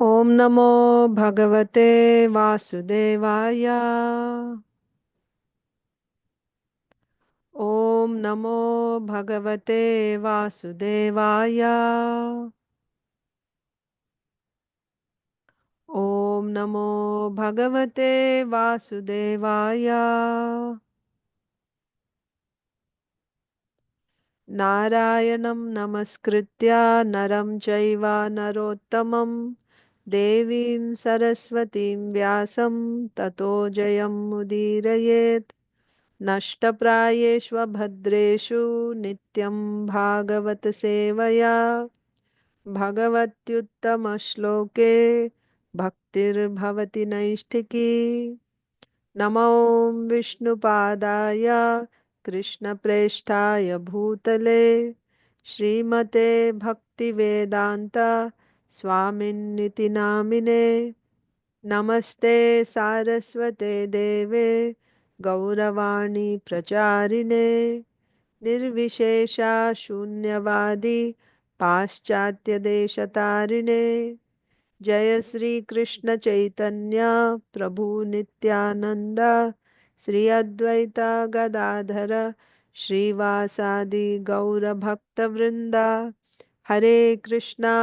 Om Namo Bhagavate Vasudevaya. Om Namo Bhagavate Vasudevaya. Om Namo Bhagavate Vasudevaya. Narayanam Namaskritya Naram Chaiva Narottamam Devim Saraswatim Vyasam Tato Jayam Mudirayet नष्टप्रायेष्वभद्रेषु नित्यं भागवत सेवया भगवत्युत्तमश्लोके भक्तिर्भवति नैष्ठिकी नमो विष्णुपादाय कृष्णप्रेष्ठाय भूतले श्रीमते भक्तिवेदान्त स्वामिन्निति नामिने नमस्ते सारस्वते देवे गौरवाणी प्रचारिणे निर्विशेषा शून्यवादी पाश्चात्यदेशतारिणे जय श्री कृष्ण चैतन्य प्रभु नित्यानंद श्री अद्वैत गदाधर श्रीवासादि गौर भक्त वृंदा हरे कृष्णा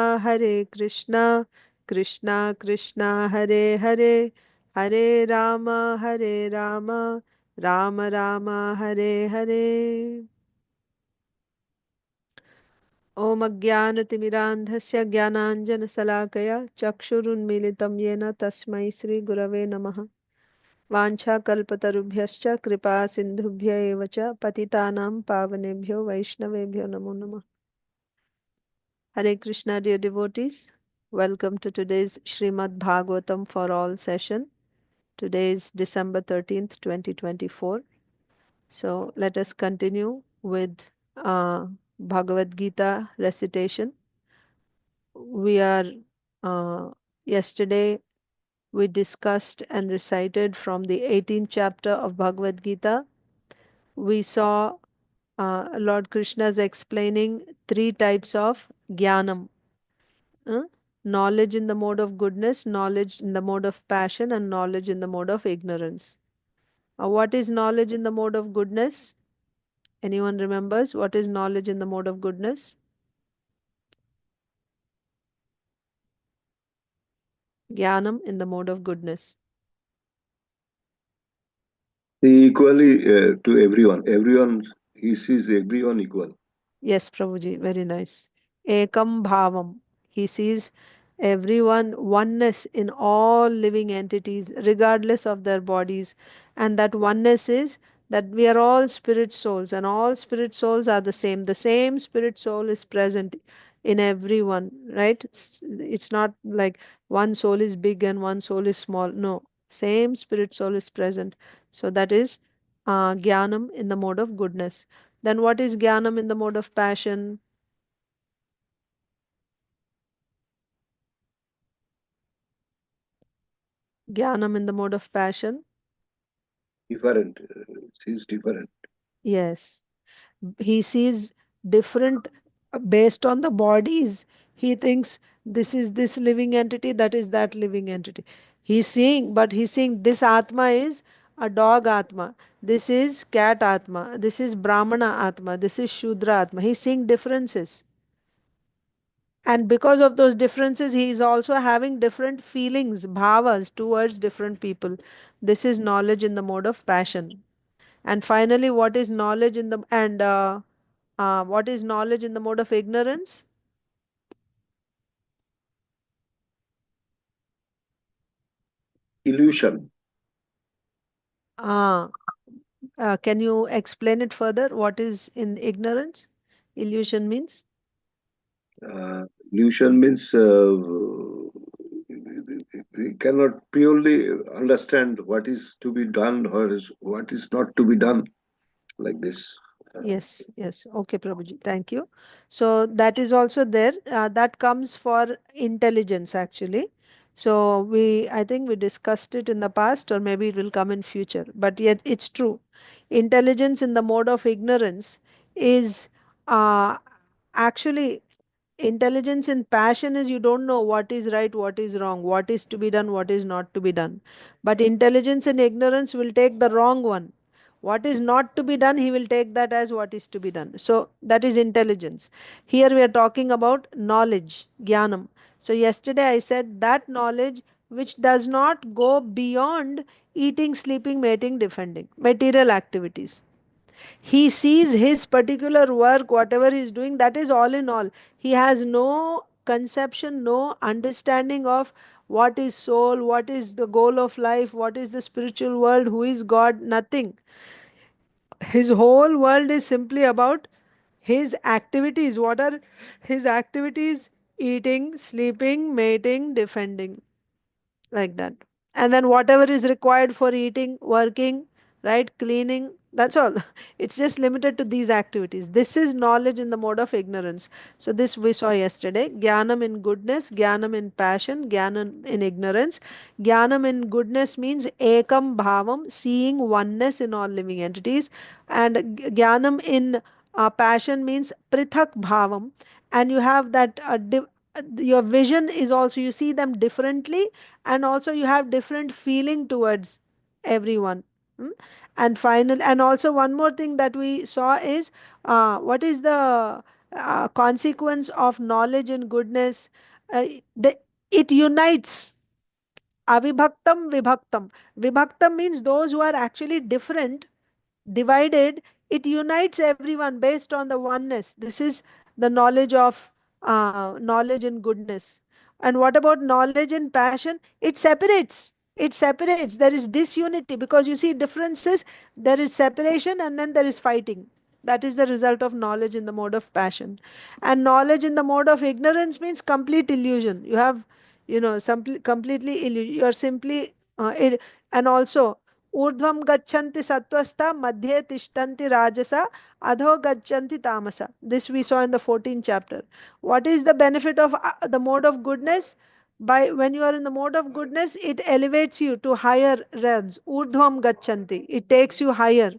कृष्णा कृष्णा हरे हरे हरे राम राम राम हरे हरे। ओम अज्ञानतिमिरान्धस्य ज्ञानाञ्जनशलाकया चक्षुरुन्मीलितं येन तस्मै श्रीगुरवे नमः। वाञ्छाकल्पतरुभ्यश्च कृपा सिन्धुभ्य एव च पतितानां पावनेभ्यो वैष्णवेभ्यो नमो नमः। Hare Krishna, dear devotees. Welcome to today's Srimad Bhagavatam for All session. Today is December 13th, 2024. So let us continue with Bhagavad Gita recitation. We are, yesterday we discussed and recited from the 18th chapter of Bhagavad Gita. We saw Lord Krishna's explaining three types of jnanam. Knowledge in the mode of goodness, knowledge in the mode of passion, and knowledge in the mode of ignorance. What is knowledge in the mode of goodness? Anyone remembers what is knowledge in the mode of goodness? Jnanam in the mode of goodness. Equally to everyone. Everyone, he sees everyone equal. Yes, Prabhuji, very nice. Ekam bhavam. He sees everyone oneness in all living entities, regardless of their bodies. And that oneness is that we are all spirit souls, and all spirit souls are the same. The same spirit soul is present in everyone, right? It's not like one soul is big and one soul is small. No, same spirit soul is present. So that is jnanam in the mode of goodness. Then what is jnanam in the mode of passion? Jnanam in the mode of passion? Different. Sees different. Yes. He sees different based on the bodies. He thinks this is this living entity, that is that living entity. He's seeing this Atma is a dog Atma. This is cat Atma. This is Brahmana Atma. This is Shudra Atma. He's seeing differences. And because of those differences, he is also having different feelings, bhavas towards different people. This is knowledge in the mode of passion. And finally, what is knowledge in the what is knowledge in the mode of ignorance? Illusion. Uh, can you explain it further? What is in ignorance? Illusion means? Illusion means we cannot purely understand what is to be done or what is not to be done, like this. Yes, yes. Okay, Prabhuji. Thank you. So that is also there. That comes for intelligence actually. So I think we discussed it in the past, or maybe it will come in future. But yet it's true. Intelligence in the mode of ignorance is uh, actually Intelligence in passion is you don't know what is right, what is wrong, what is to be done, what is not to be done. But intelligence in ignorance will take the wrong one. What is not to be done, he will take that as what is to be done. So that is intelligence. Here we are talking about knowledge, jnanam. So yesterday I said that knowledge which does not go beyond eating, sleeping, mating, defending, material activities. He sees his particular work, whatever he's doing, that is all in all. He has no conception, no understanding of what is soul, what is the goal of life, what is the spiritual world, who is God, nothing. His whole world is simply about his activities. What are his activities? Eating, sleeping, mating, defending, like that. And then whatever is required for eating, working, right, cleaning, that's all. It's just limited to these activities. This is knowledge in the mode of ignorance. So this we saw yesterday. Jnanam in goodness, jnanam in passion, jnanam in ignorance. Jnanam in goodness means ekam bhavam, seeing oneness in all living entities. And jnanam in passion means prithak bhavam. And you have that your vision is also, you see them differently, and also you have different feeling towards everyone. Hmm? And final, and also one more thing that we saw is what is the consequence of knowledge and goodness. uh, the, it unites. Avibhaktam vibhaktam. Vibhaktam means those who are actually different, divided, it unites everyone based on the oneness. This is the knowledge of knowledge and goodness. And what about knowledge and passion? It separates. It separates. There is disunity because you see differences. There is separation and then there is fighting. That is the result of knowledge in the mode of passion. And knowledge in the mode of ignorance means complete illusion. You have, some completely illusion. You are simply and also ऊर्ध्वं गच्छन्ति सत्त्वस्ता मध्ये तिष्ठन्ति राजसा adho gachanti tamasa. This we saw in the 14th chapter. What is the benefit of the mode of goodness? By when you are in the mode of goodness, it elevates you to higher realms. Urdhvam gachanti, it takes you higher.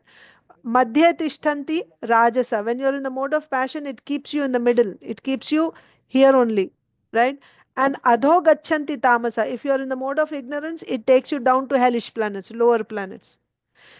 Madhya tishtanti rajasa. When you're in the mode of passion, it keeps you in the middle. It keeps you here only, right? And adho gachanti tamasa. If you're in the mode of ignorance, it takes you down to hellish planets, lower planets.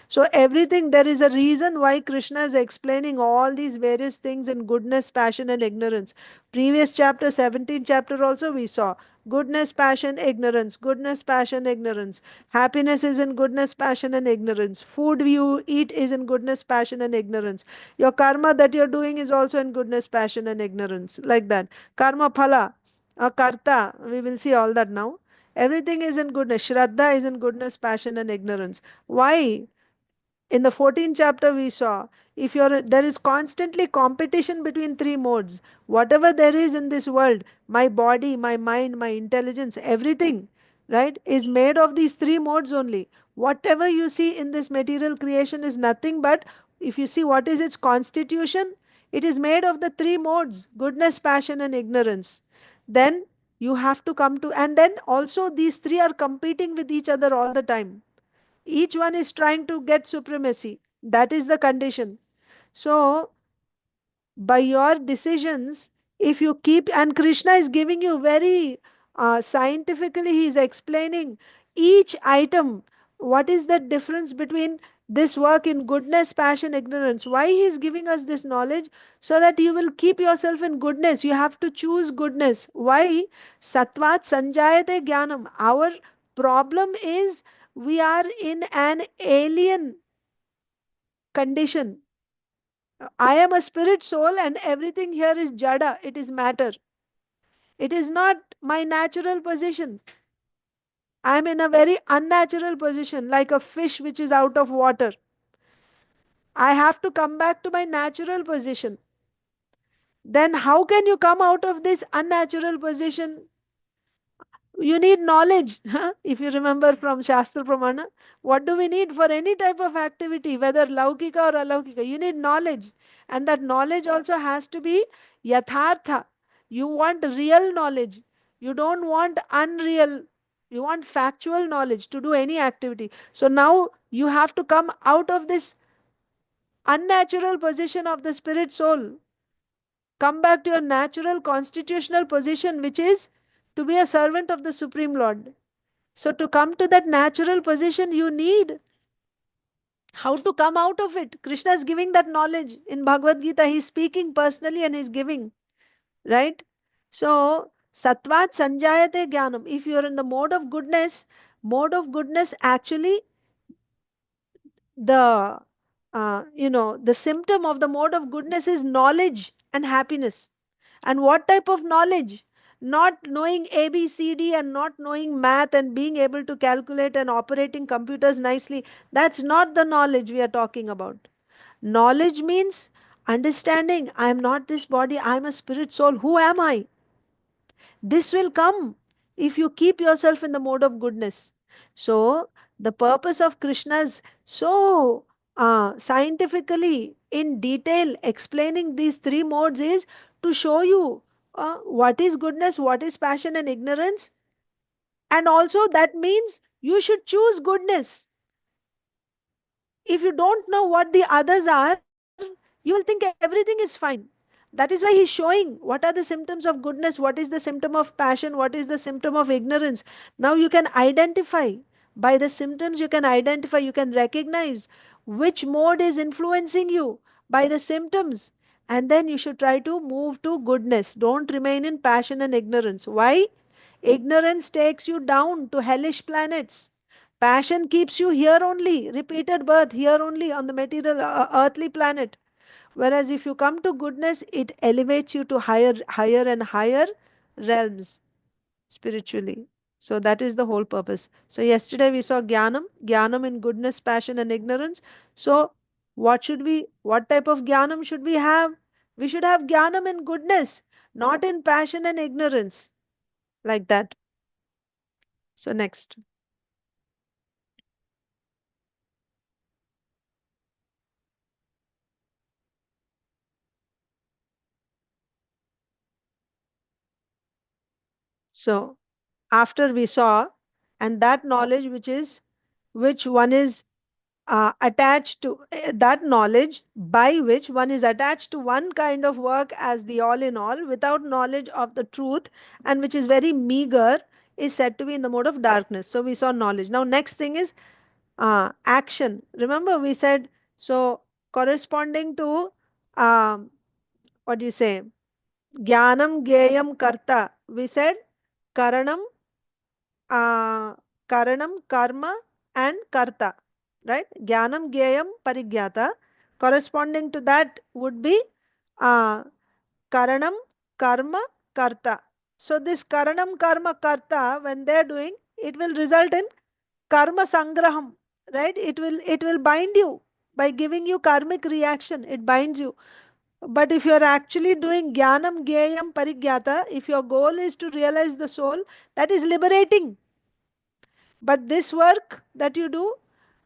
So everything, there is a reason why Krishna is explaining all these various things in goodness, passion, and ignorance. Previous chapter, 17th chapter also we saw goodness, passion, ignorance, goodness, passion, ignorance. Happiness is in goodness, passion, and ignorance. Food you eat is in goodness, passion, and ignorance. Your karma that you're doing is also in goodness, passion, and ignorance. Like that. Karma phala, a karta, we will see all that now. Everything is in goodness. Shraddha is in goodness, passion, and ignorance. Why? In the 14th chapter we saw, if you're there is constantly competition between three modes. Whatever there is in this world, my body, my mind, my intelligence, everything, right, is made of these three modes only. Whatever you see in this material creation is nothing but, if you see what is its constitution, it is made of the three modes: goodness, passion, and ignorance. Then you have to come to, and then also these three are competing with each other all the time. Each one is trying to get supremacy. That is the condition. So by your decisions, if you keep, and Krishna is giving you very scientifically, he is explaining each item, what is the difference between this work in goodness, passion, ignorance. Why he is giving us this knowledge? So that you will keep yourself in goodness. You have to choose goodness. Why? Satvat sanjayate jnanam. Our problem is we are in an alien condition. I am a spirit soul and everything here is jada, it is matter. It is not my natural position. I am in a very unnatural position, like a fish which is out of water. I have to come back to my natural position. Then how can you come out of this unnatural position? You need knowledge. If you remember from Shastra Pramana, what do we need for any type of activity, whether laukika or alaukika? You need knowledge. And that knowledge also has to be yathartha. You want real knowledge. You don't want unreal. You want factual knowledge to do any activity. So now you have to come out of this unnatural position of the spirit soul. Come back to your natural constitutional position, which is to be a servant of the Supreme Lord. So, to come to that natural position, you need how to come out of it. Krishna is giving that knowledge in Bhagavad Gita. He's speaking personally and he's giving, right? So, Satvat Sanjayate Jnanam. If you're in the mode of goodness actually the the symptom of the mode of goodness is knowledge and happiness. And what type of knowledge? Not knowing ABCD and not knowing math and being able to calculate and operating computers nicely. That's not the knowledge we are talking about. Knowledge means understanding I am not this body, I am a spirit soul. Who am I? This will come if you keep yourself in the mode of goodness. So, the purpose of Krishna's so scientifically in detail explaining these three modes is to show you what is goodness, what is passion and ignorance, and also that means you should choose goodness. If you don't know what the others are, you will think everything is fine. That is why he's showing what are the symptoms of goodness, what is the symptom of passion, what is the symptom of ignorance. Now you can identify by the symptoms, you can identify, you can recognize which mode is influencing you by the symptoms. And then you should try to move to goodness. Don't remain in passion and ignorance. Why? Ignorance takes you down to hellish planets. Passion keeps you here only, repeated birth here only on the material earthly planet. Whereas if you come to goodness, it elevates you to higher and higher realms spiritually. So that is the whole purpose. So yesterday we saw Jnanam in goodness, passion, and ignorance. So what type of Jnanam should we have? We should have Jnanam in goodness, not in passion and ignorance. Like that. So next. So after we saw, and that knowledge which one is attached to that knowledge by which one is attached to one kind of work as the all in all without knowledge of the truth, and which is very meager, is said to be in the mode of darkness. So we saw knowledge. Now next thing is action. Remember we said, so corresponding to what do you say, jnanam geyam karta, we said karanam, uh, karanam, karma, and karta, right? Jnanam, Gyayam, Parigyata. Corresponding to that would be uh, karanam, karma, karta. So this karanam, karma, karta, when they're doing, it will result in karma sangraham, right? It will bind you by giving you karmic reaction. It binds you. But if you're actually doing jnanam, Gyayam, Parigyata, if your goal is to realize the soul, that is liberating. But this work that you do,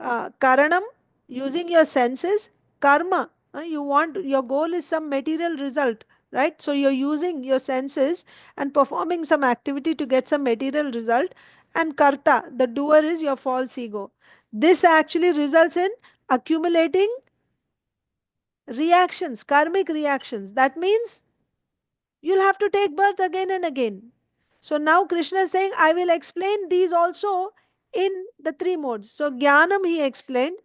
karanam, using your senses, karma, you want, your goal is some material result, right? So you're using your senses and performing some activity to get some material result. And karta, the doer, is your false ego. This actually results in accumulating reactions, karmic reactions. That means you'll have to take birth again and again. So now Krishna is saying, I will explain these also in the three modes. So Jnanam he explained.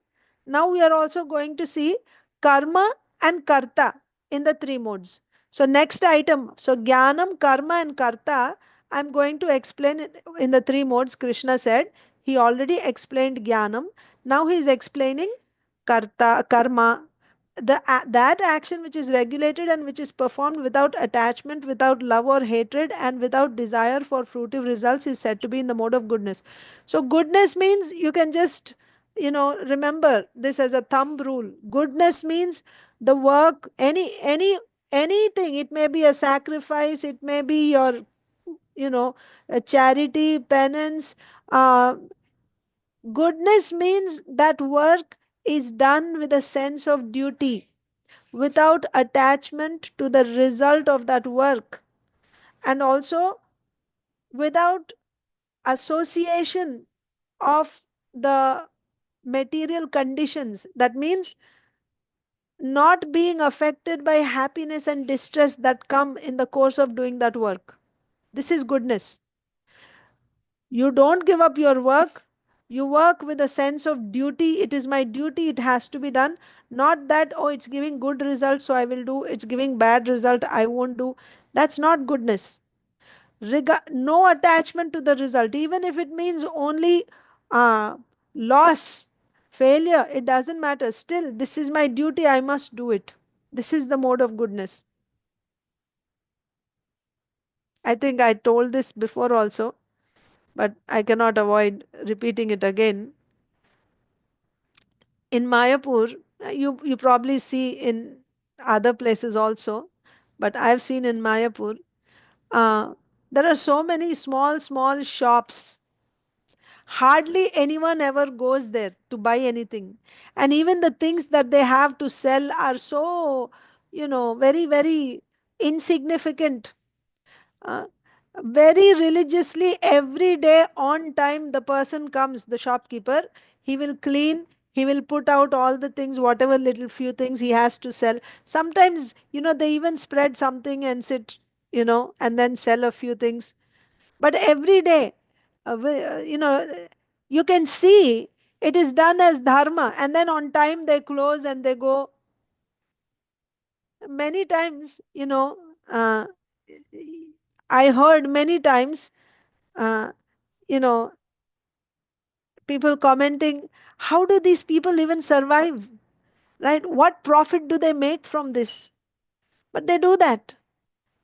Now we are also going to see karma and karta in the three modes. So next item, so Jnanam, karma and karta, I'm going to explain it in the three modes. Krishna said he already explained Jnanam. Now he is explaining karma, that action which is regulated and which is performed without attachment, without love or hatred, and without desire for fruitive results is said to be in the mode of goodness. So goodness means, you can just remember this as a thumb rule. Goodness means the work, anything. It may be a sacrifice, it may be your a charity, penance. uh, Goodness means that work is done with a sense of duty, without attachment to the result of that work, and also without association of the material conditions. That means not being affected by happiness and distress that come in the course of doing that work. This is goodness. You don't give up your work. You work with a sense of duty. It is my duty. It has to be done. Not that, oh, it's giving good results, so I will do. It's giving bad result, I won't do. That's not goodness. No attachment to the result. Even if it means only uh, loss, failure, it doesn't matter. Still, this is my duty. I must do it. This is the mode of goodness. I think I told this before also, but I cannot avoid repeating it again. In Mayapur, you probably see in other places also, but I've seen in Mayapur, uh, there are so many small shops. Hardly anyone ever goes there to buy anything, and even the things that they have to sell are so, very insignificant. Uh, Very religiously, every day on time, the person comes, the shopkeeper, he will clean, he will put out all the things, whatever little few things he has to sell. Sometimes, they even spread something and sit, and then sell a few things. But every day, you can see it is done as dharma, and then on time they close and they go. Many times, I heard many times, uh, you know, people commenting, how do these people even survive? Right? What profit do they make from this? But they do that.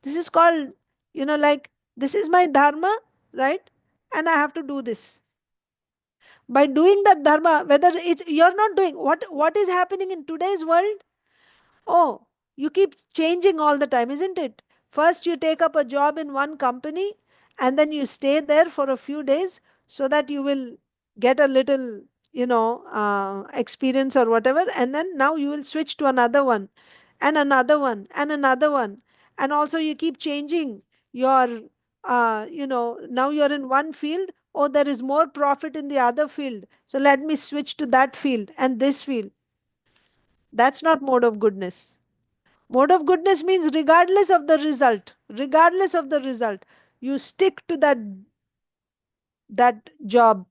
This is called, like, this is my dharma, right? And I have to do this. By doing that dharma, whether it's you're not doing what is happening in today's world. Oh, you keep changing all the time, isn't it? First, you take up a job in one company and then you stay there for a few days so that you will get a little, experience or whatever. And then now you will switch to another one and another one and another one. And also, you keep changing your, now you're in one field. Oh, there is more profit in the other field. So let me switch to that field and this field. That's not mode of goodness. Mode of goodness means regardless of the result, you stick to that job.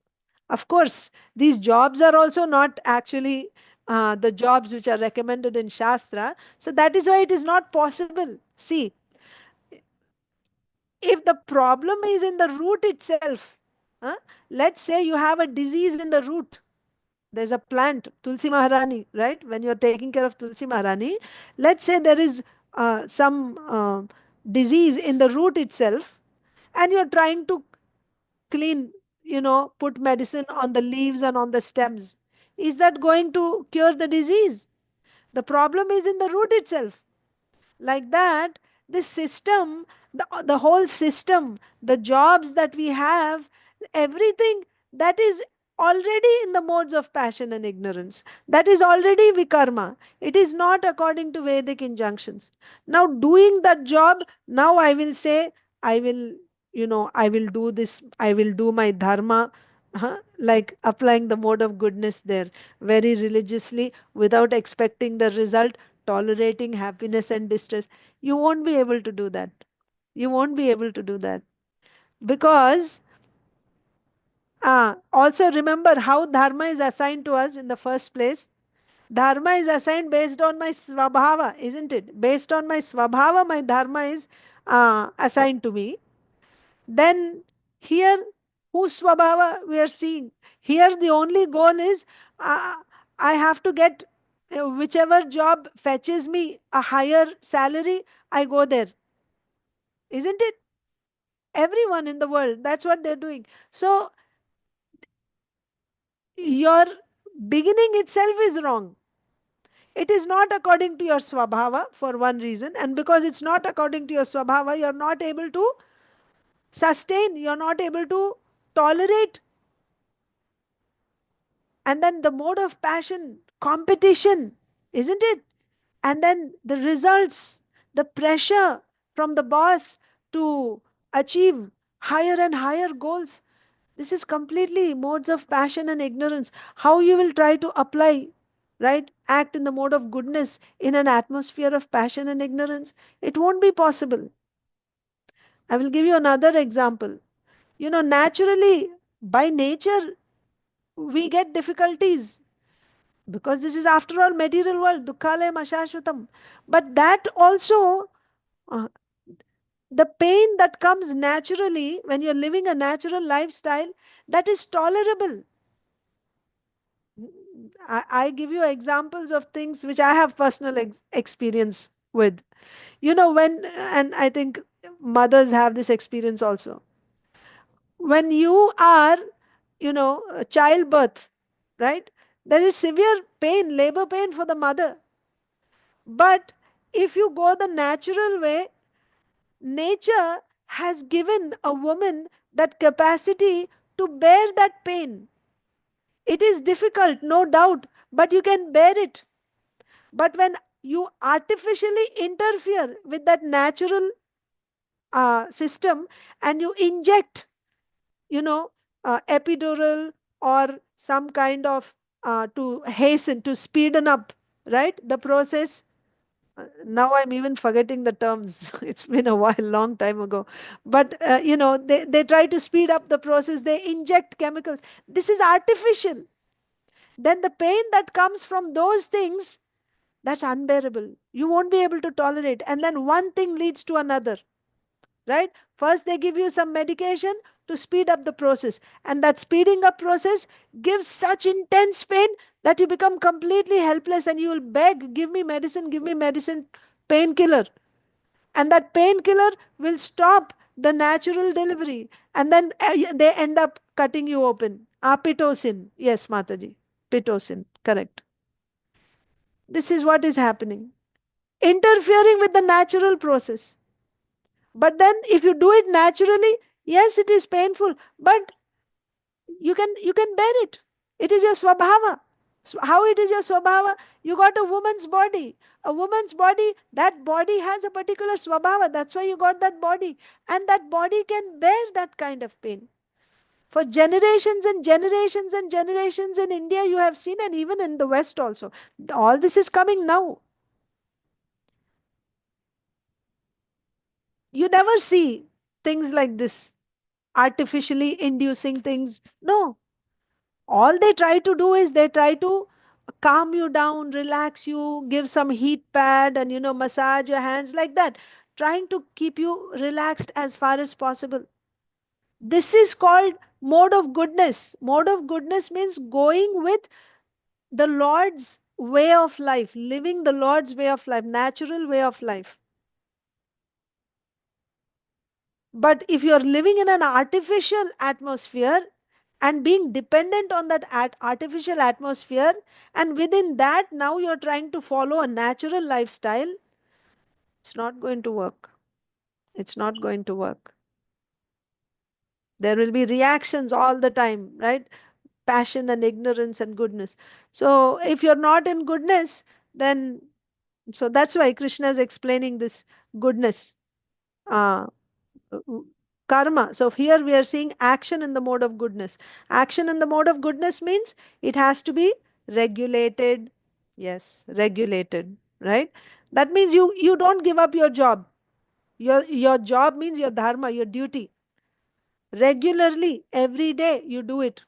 Of course, these jobs are also not actually the jobs which are recommended in Shastra. So that is why it is not possible. See, if the problem is in the root itself, huh? Let's say you have a disease in the root. There's a plant, Tulsi Maharani, right? When you're taking care of Tulsi Maharani, let's say there is some disease in the root itself, and you're trying to clean, put medicine on the leaves and on the stems. Is that going to cure the disease? The problem is in the root itself. Like that, this system, the whole system, the jobs that we have, everything, that is already in the modes of passion and ignorance. That is already vikarma. It is not according to Vedic injunctions. Now doing that job, now I will say, I will, I will do this, I will do my dharma, like applying the mode of goodness there very religiously without expecting the result, tolerating happiness and distress. You won't be able to do that. You won't be able to do that. Because also remember how dharma is assigned to us in the first place. Dharma is assigned based on my swabhava, isn't it? Based on my swabhava, my dharma is assigned to me. Then here, whose swabhava we are seeing? Here, the only goal is uh, I have to get whichever job fetches me a higher salary, I go there, isn't it? Everyone in the world, that's what they're doing. So your beginning itself is wrong. It is not according to your swabhava for one reason, and because it's not according to your swabhava, you're not able to sustain, you're not able to tolerate. And then the mode of passion, competition, isn't it? And then the results, the pressure from the boss to achieve higher and higher goals. This is completely modes of passion and ignorance. How you will try to apply? right? Act in the mode of goodness in an atmosphere of passion and ignorance. It won't be possible. I will give you another example. Naturally, by nature, we get difficulties because this is, after all, material world, dukkhalayam ashashvatam. But that also, uh, the pain that comes naturally when you're living a natural lifestyle, that is tolerable. I give you examples of things which I have personal experience with. And I think mothers have this experience also. When you are, childbirth, right? There is severe pain, labor pain for the mother. But if you go the natural way, nature has given a woman that capacity to bear that pain. It is difficult, no doubt, but you can bear it. But when you artificially interfere with that natural system and you inject, you know, epidural or some kind of to hasten, to speeden up, right? The process. Now I'm even forgetting the terms. It's been a while, long time ago. But, they try to speed up the process. They inject chemicals. This is artificial. Then the pain that comes from those things, that's unbearable. You won't be able to tolerate. And then one thing leads to another, right? First, they give you some medication to speed up the process. And that speeding up process gives such intense pain that you become completely helpless and you will beg, give me medicine, painkiller. And that painkiller will stop the natural delivery. And then they end up cutting you open. Pitocin. Yes, Mataji. Pitocin. Correct. This is what is happening. Interfering with the natural process. But then if you do it naturally, yes, it is painful, but you can bear it. It is your swabhava. So how it is your swabhava? You got a woman's body. A woman's body, that body has a particular swabhava. That's why you got that body. And that body can bear that kind of pain. For generations and generations and generations in India, you have seen, and even in the West also. All this is coming now. You never see things like this, artificially inducing things. No, all they try to do is they try to calm you down, relax you, give some heat pad and massage your hands like that, trying to keep you relaxed as far as possible. This is called mode of goodness. Mode of goodness means going with the Lord's way of life, living the Lord's way of life, natural way of life. But if you're living in an artificial atmosphere and being dependent on that artificial atmosphere, and within that, now you're trying to follow a natural lifestyle, it's not going to work. It's not going to work. There will be reactions all the time, right? Passion and ignorance and goodness. So if you're not in goodness, then so that's why Krishna is explaining this goodness. Uh, Karma. So here we are seeing action in the mode of goodness. Action in the mode of goodness means it has to be regulated. Yes, regulated, right? That means you don't give up your job. Your job means your dharma, your duty. Regularly, every day you do it,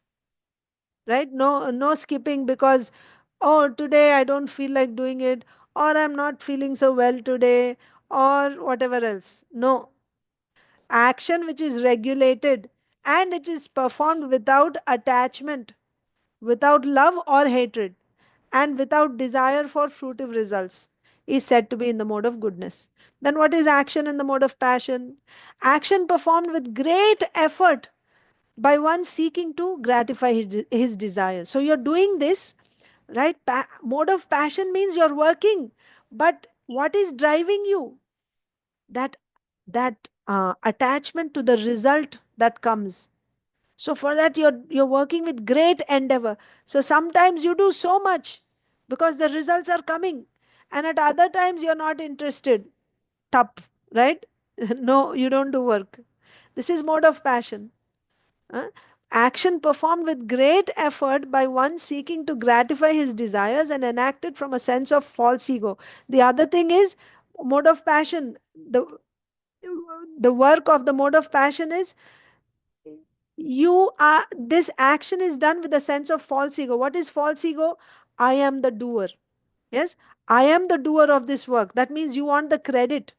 right? No skipping because, oh, today I don't feel like doing it, or I'm not feeling so well today, or whatever else. No, action which is regulated and it is performed without attachment, without love or hatred, and without desire for fruitive results is said to be in the mode of goodness. Then what is action in the mode of passion? Action performed with great effort by one seeking to gratify his desires. So you're doing this, right? Mode of passion means you're working, but what is driving you? That that attachment to the result that comes. So for that you're working with great endeavor. So sometimes you do so much because the results are coming, and at other times you're not interested. Top, right? No, you don't do work. This is mode of passion. Huh? Action performed with great effort by one seeking to gratify his desires and enacted from a sense of false ego. The other thing is mode of passion. The work of the mode of passion is you are this action is done with a sense of false ego. What is false ego? I am the doer. Yes, I am the doer of this work. That means you want the credit.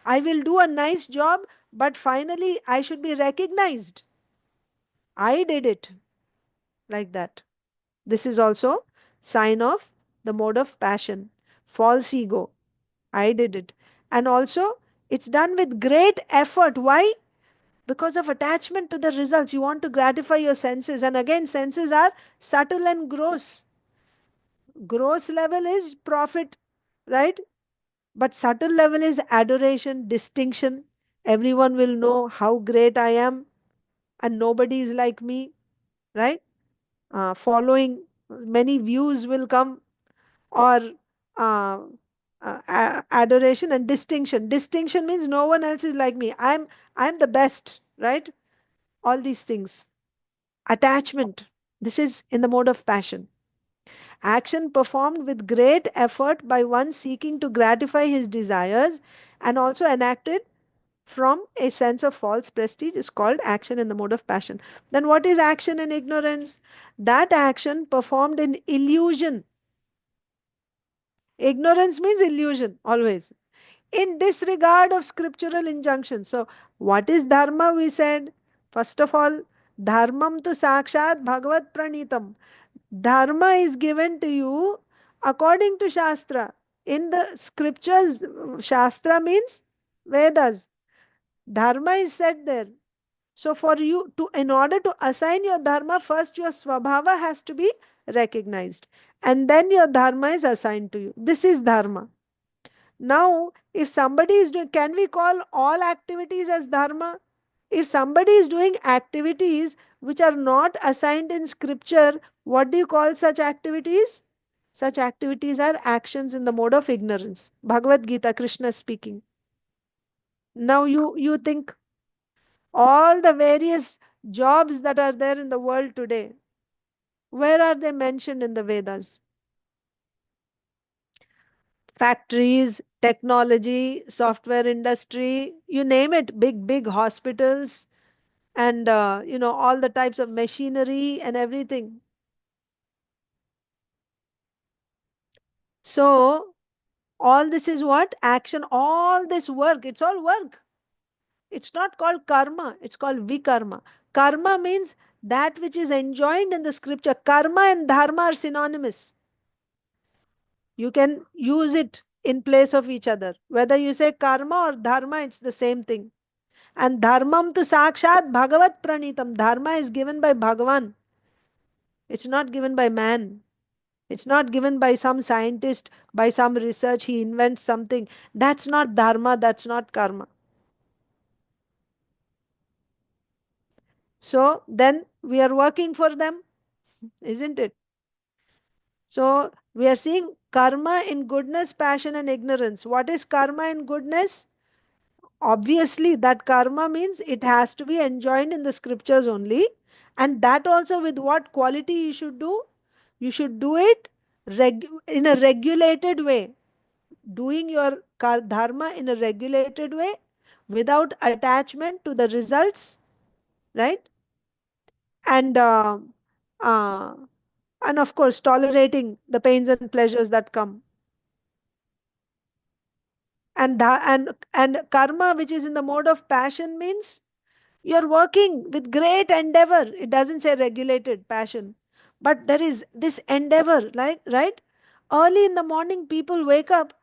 I will do a nice job, but finally I should be recognized. I did it, like that. This is also sign of the mode of passion. False ego. I did it. And also it's done with great effort. Why? Because of attachment to the results. You want to gratify your senses. And again, senses are subtle and gross. Gross level is profit, right? But subtle level is adoration, distinction. Everyone will know how great I am and nobody is like me, right? Following, many views will come, or uh, adoration and distinction. Distinction means no one else is like me. I'm the best, right? All these things. Attachment. This is in the mode of passion. Action performed with great effort by one seeking to gratify his desires and also enacted from a sense of false prestige is called action in the mode of passion. Then what is action in ignorance? That action performed in illusion. Ignorance means illusion, always. In disregard of scriptural injunctions. So, what is dharma? We said, first of all, dharmam tu sakshat bhagavat pranitam. Dharma is given to you according to Shastra. In the scriptures, Shastra means Vedas. Dharma is said there. So for you to, in order to assign your dharma, first your swabhava has to be recognized. And then your dharma is assigned to you. This is dharma. Now, if somebody is doing, can we call all activities as dharma? If somebody is doing activities which are not assigned in scripture, what do you call such activities? Such activities are actions in the mode of ignorance. Bhagavad Gita, Krishna speaking. Now you think all the various jobs that are there in the world today, where are they mentioned in the Vedas? Factories, technology, software industry, you name it, big hospitals, and all the types of machinery and everything. So all this is what? Action. All this work, it's all work. It's not called karma, it's called vikarma. Karma means that which is enjoined in the scripture. Karma and dharma are synonymous. You can use it in place of each other. Whether you say karma or dharma, it's the same thing. And dharmam to sakshat bhagavat pranitam. Dharma is given by Bhagavan. It's not given by man. It's not given by some scientist, by some research, he invents something. That's not dharma, that's not karma. So then we are working for them, isn't it? So we are seeing karma in goodness, passion, and ignorance. What is karma in goodness? Obviously, that karma means it has to be enjoined in the scriptures only. And that also with what quality you should do? You should do it in a regulated way. Doing your dharma in a regulated way without attachment to the results, right? And uh, and of course tolerating the pains and pleasures that come. And karma which is in the mode of passion means you're working with great endeavor. It doesn't say regulated passion, but there is this endeavor, like, right? Early in the morning people wake up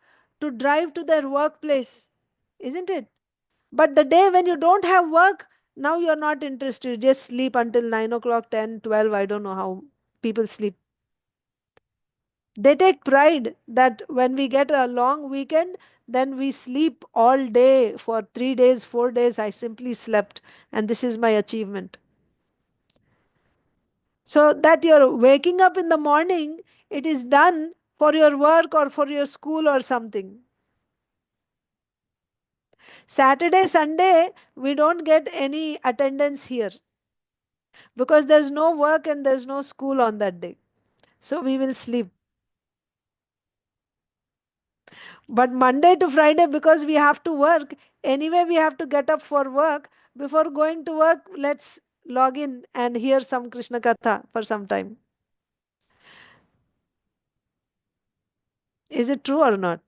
to drive to their workplace, isn't it? But the day when you don't have work, now you're not interested. You just sleep until 9 o'clock, 10, 12. I don't know how people sleep. They take pride that when we get a long weekend, then we sleep all day for 3 days, 4 days. I simply slept, and this is my achievement. So that you're waking up in the morning, it is done for your work or for your school or something. Saturday, Sunday, we don't get any attendance here. because there's no work and there's no school on that day. So we will sleep. But Monday to Friday, because we have to work, anyway, we have to get up for work. Before going to work, let's log in and hear some Krishna Katha for some time. Is it true or not?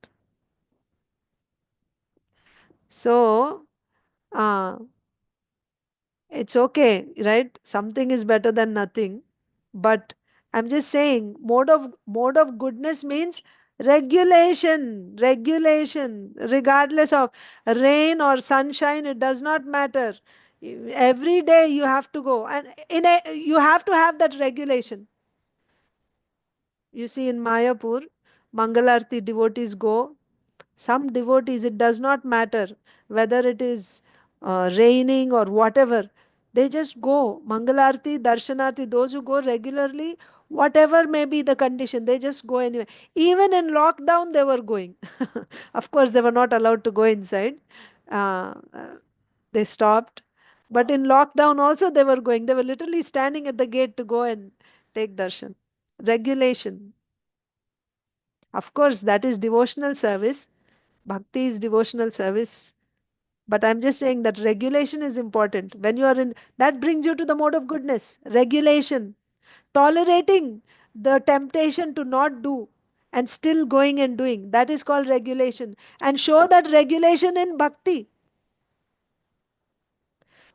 So, uh, it's okay, right? Something is better than nothing. But I'm just saying, mode of goodness means regulation, regardless of rain or sunshine, it does not matter. Every day you have to go, and you have to have that regulation. You see, in Mayapur, Mangalarti devotees go. Some devotees, it does not matter whether it is raining or whatever. They just go. Mangalarti, Darshanarti, those who go regularly, whatever may be the condition, they just go anyway. Even in lockdown, they were going. Of course, they were not allowed to go inside. They stopped. But in lockdown also, they were going. They were literally standing at the gate to go and take darshan. Regulation. Of course, that is devotional service. Bhakti is devotional service. But I'm just saying that regulation is important. When you are in, that brings you to the mode of goodness. Regulation. Tolerating the temptation to not do and still going and doing. That is called regulation. And show that regulation in bhakti.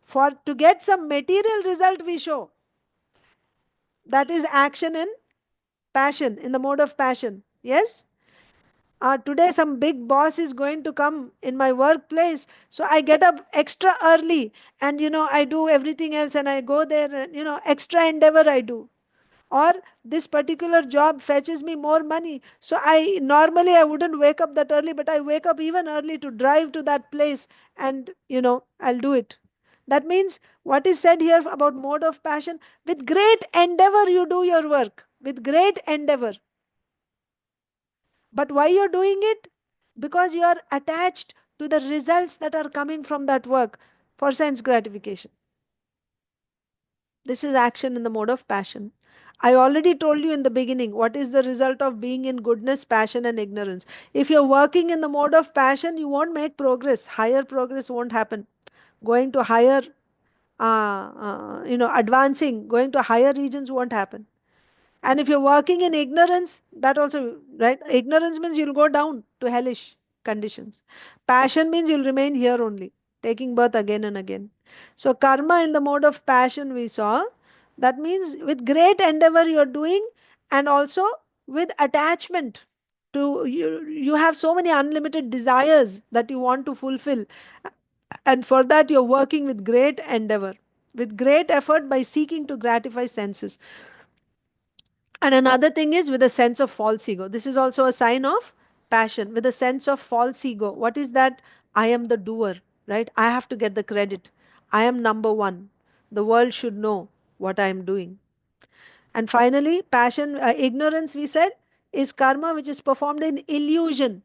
For to get some material result, we show. That is action in passion, in the mode of passion. Yes? Today some big boss is going to come in my workplace, so I get up extra early, and I do everything else, and I go there, and extra endeavor I do. Or this particular job fetches me more money, so I wouldn't wake up that early, but I wake up even early to drive to that place, and I'll do it. That means what is said here about mode of passion: with great endeavor you do your work, with great endeavor. But why you're doing it? Because you are attached to the results that are coming from that work for sense gratification. This is action in the mode of passion. I already told you in the beginning what is the result of being in goodness, passion, and ignorance. If you're working in the mode of passion, you won't make progress. Higher progress won't happen. Going to higher, advancing, going to higher regions won't happen. And if you're working in ignorance, that also, right? Ignorance means you'll go down to hellish conditions. Passion means you'll remain here only, taking birth again and again. So, karma in the mode of passion, we saw, that means with great endeavor you're doing, and also with attachment to you. You have so many unlimited desires that you want to fulfill, and for that you're working with great endeavor, with great effort by seeking to gratify senses. And another thing is with a sense of false ego. This is also a sign of passion, with a sense of false ego. What is that? I am the doer, right? I have to get the credit. I am number one. The world should know what I am doing. And finally, passion, ignorance, we said, is karma which is performed in illusion.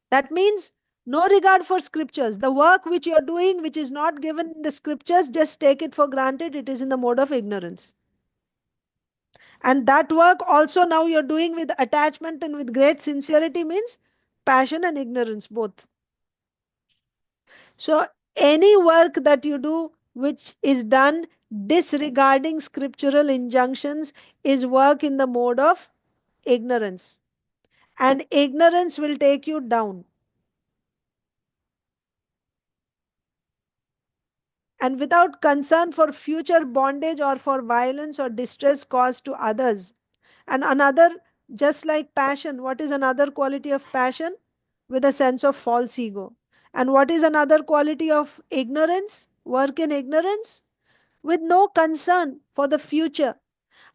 That means no regard for scriptures. The work which you are doing, which is not given in the scriptures, just take it for granted. It is in the mode of ignorance. And that work also now you're doing with attachment and with great sincerity, means passion and ignorance both. So any work that you do which is done disregarding scriptural injunctions is work in the mode of ignorance. And ignorance will take you down. And without concern for future bondage or for violence or distress caused to others. And another, just like passion, what is another quality of passion? With a sense of false ego. And what is another quality of ignorance? Work in ignorance? With no concern for the future.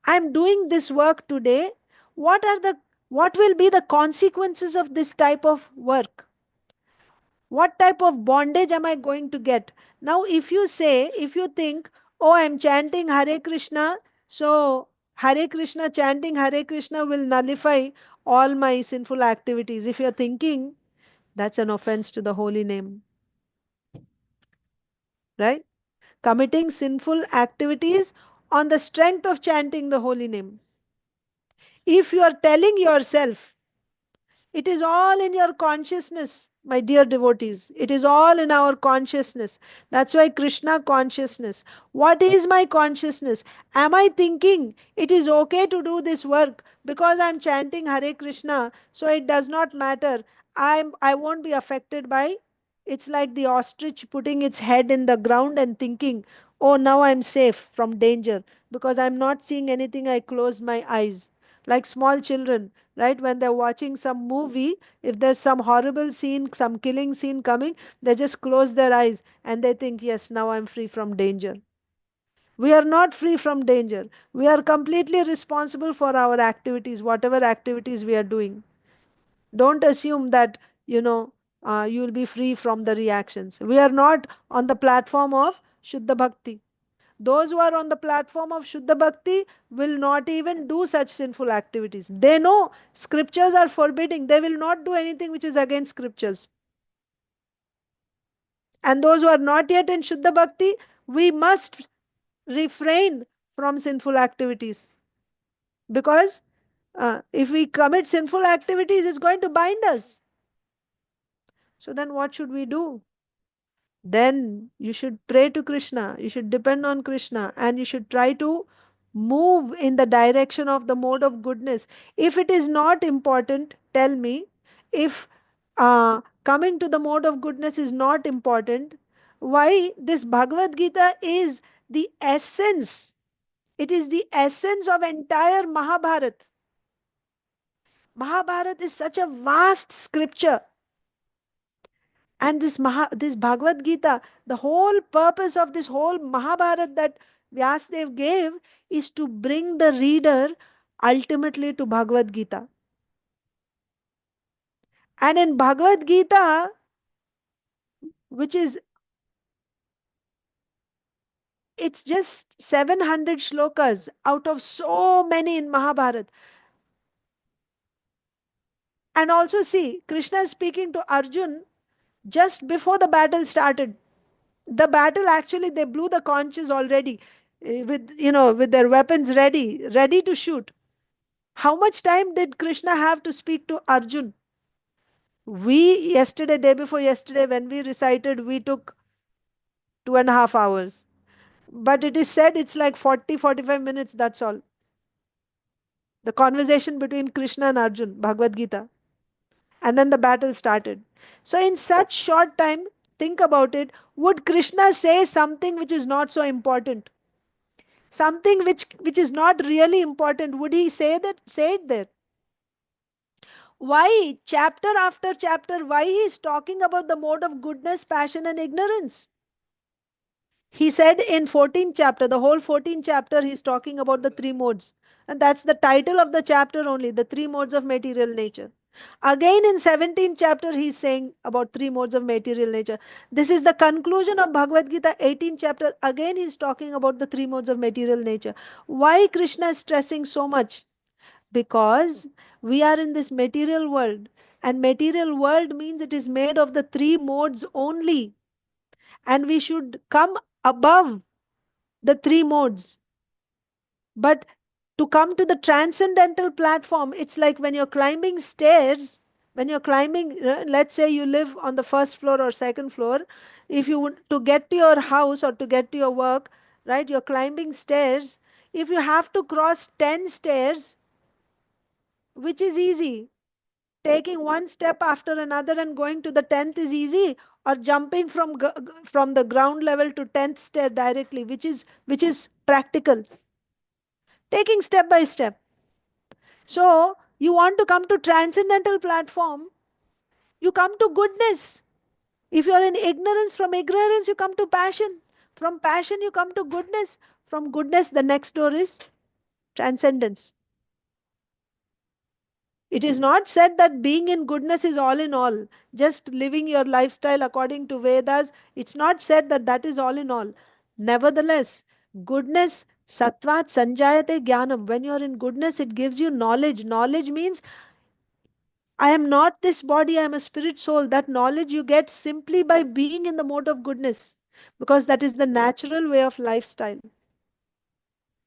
I'm doing this work today. What will be the consequences of this type of work? What type of bondage am I going to get? Now, if you think, oh, I'm chanting Hare Krishna, so Hare Krishna, chanting Hare Krishna will nullify all my sinful activities. If you're thinking, that's an offense to the holy name, right? Committing sinful activities on the strength of chanting the holy name. If you are telling yourself, it is all in your consciousness, my dear devotees. It is all in our consciousness. That's why Krishna consciousness. What is my consciousness? Am I thinking it is okay to do this work because I'm chanting Hare Krishna, so it does not matter? I won't be affected by. It's like the ostrich putting its head in the ground and thinking, oh, now I'm safe from danger because I'm not seeing anything. I closed my eyes. Like small children, right? When they're watching some movie, if there's some horrible scene, some killing scene coming, they just close their eyes and they think, yes, now I'm free from danger. We are not free from danger. We are completely responsible for our activities, whatever activities we are doing. Don't assume that, you know, you'll be free from the reactions. We are not on the platform of Shuddha Bhakti. Those who are on the platform of Shuddha Bhakti will not even do such sinful activities. They know scriptures are forbidding. They will not do anything which is against scriptures. And those who are not yet in Shuddha Bhakti, we must refrain from sinful activities. Because if we commit sinful activities, it's going to bind us. So then what should we do? Then you should pray to Krishna, you should depend on Krishna, and you should try to move in the direction of the mode of goodness. If it is not important, tell me. If coming to the mode of goodness is not important, why this Bhagavad Gita is the essence. It is the essence of entire Mahabharat. Mahabharat is such a vast scripture. And this Bhagavad Gita, the whole purpose of this whole Mahabharata that Vyasadeva gave is to bring the reader ultimately to Bhagavad Gita. And in Bhagavad Gita, which is it's just 700 shlokas out of so many in Mahabharata. And also see, Krishna is speaking to Arjun just before the battle started. The battle actually they blew the conches already with with their weapons ready to shoot. How much time did Krishna have to speak to Arjun? We yesterday, day before yesterday, when we recited, we took 2.5 hours. But it is said it's like 40-45 minutes, that's all. The conversation between Krishna and Arjun, Bhagavad Gita. And then the battle started. So, in such short time, think about it. Would Krishna say something which is not so important? Something which is not really important? Would he say it there? Why chapter after chapter, why he is talking about the mode of goodness, passion and ignorance? He said in 14th chapter, the whole 14th chapter, he's talking about the three modes. And that's the title of the chapter only, the three modes of material nature. Again in 17th chapter, he's saying about three modes of material nature. This is the conclusion of Bhagavad Gita, 18th chapter. Again, he's talking about the three modes of material nature. Why Krishna is stressing so much? Because we are in this material world, and material world means it is made of the three modes only, and we should come above the three modes. But to come to the transcendental platform, it's like when you're climbing stairs, when you're climbing, let's say you live on the first floor or second floor, if you want to get to your house or to get to your work, right, you're climbing stairs. If you have to cross 10 stairs, which is easy, taking one step after another and going to the 10th is easy, or jumping from the ground level to 10th stair directly, which is practical, taking step by step. So you want to come to transcendental platform, you come to goodness. If you are in ignorance, from ignorance you come to passion, from passion you come to goodness, from goodness the next door is transcendence. It is not said that being in goodness is all in all, just living your lifestyle according to Vedas. It's not said that that is all in all. Nevertheless, goodness, sattvat sanjayate jnanam. When you are in goodness, it gives you knowledge. Knowledge means I am not this body, I am a spirit soul. That knowledge you get simply by being in the mode of goodness, because that is the natural way of lifestyle.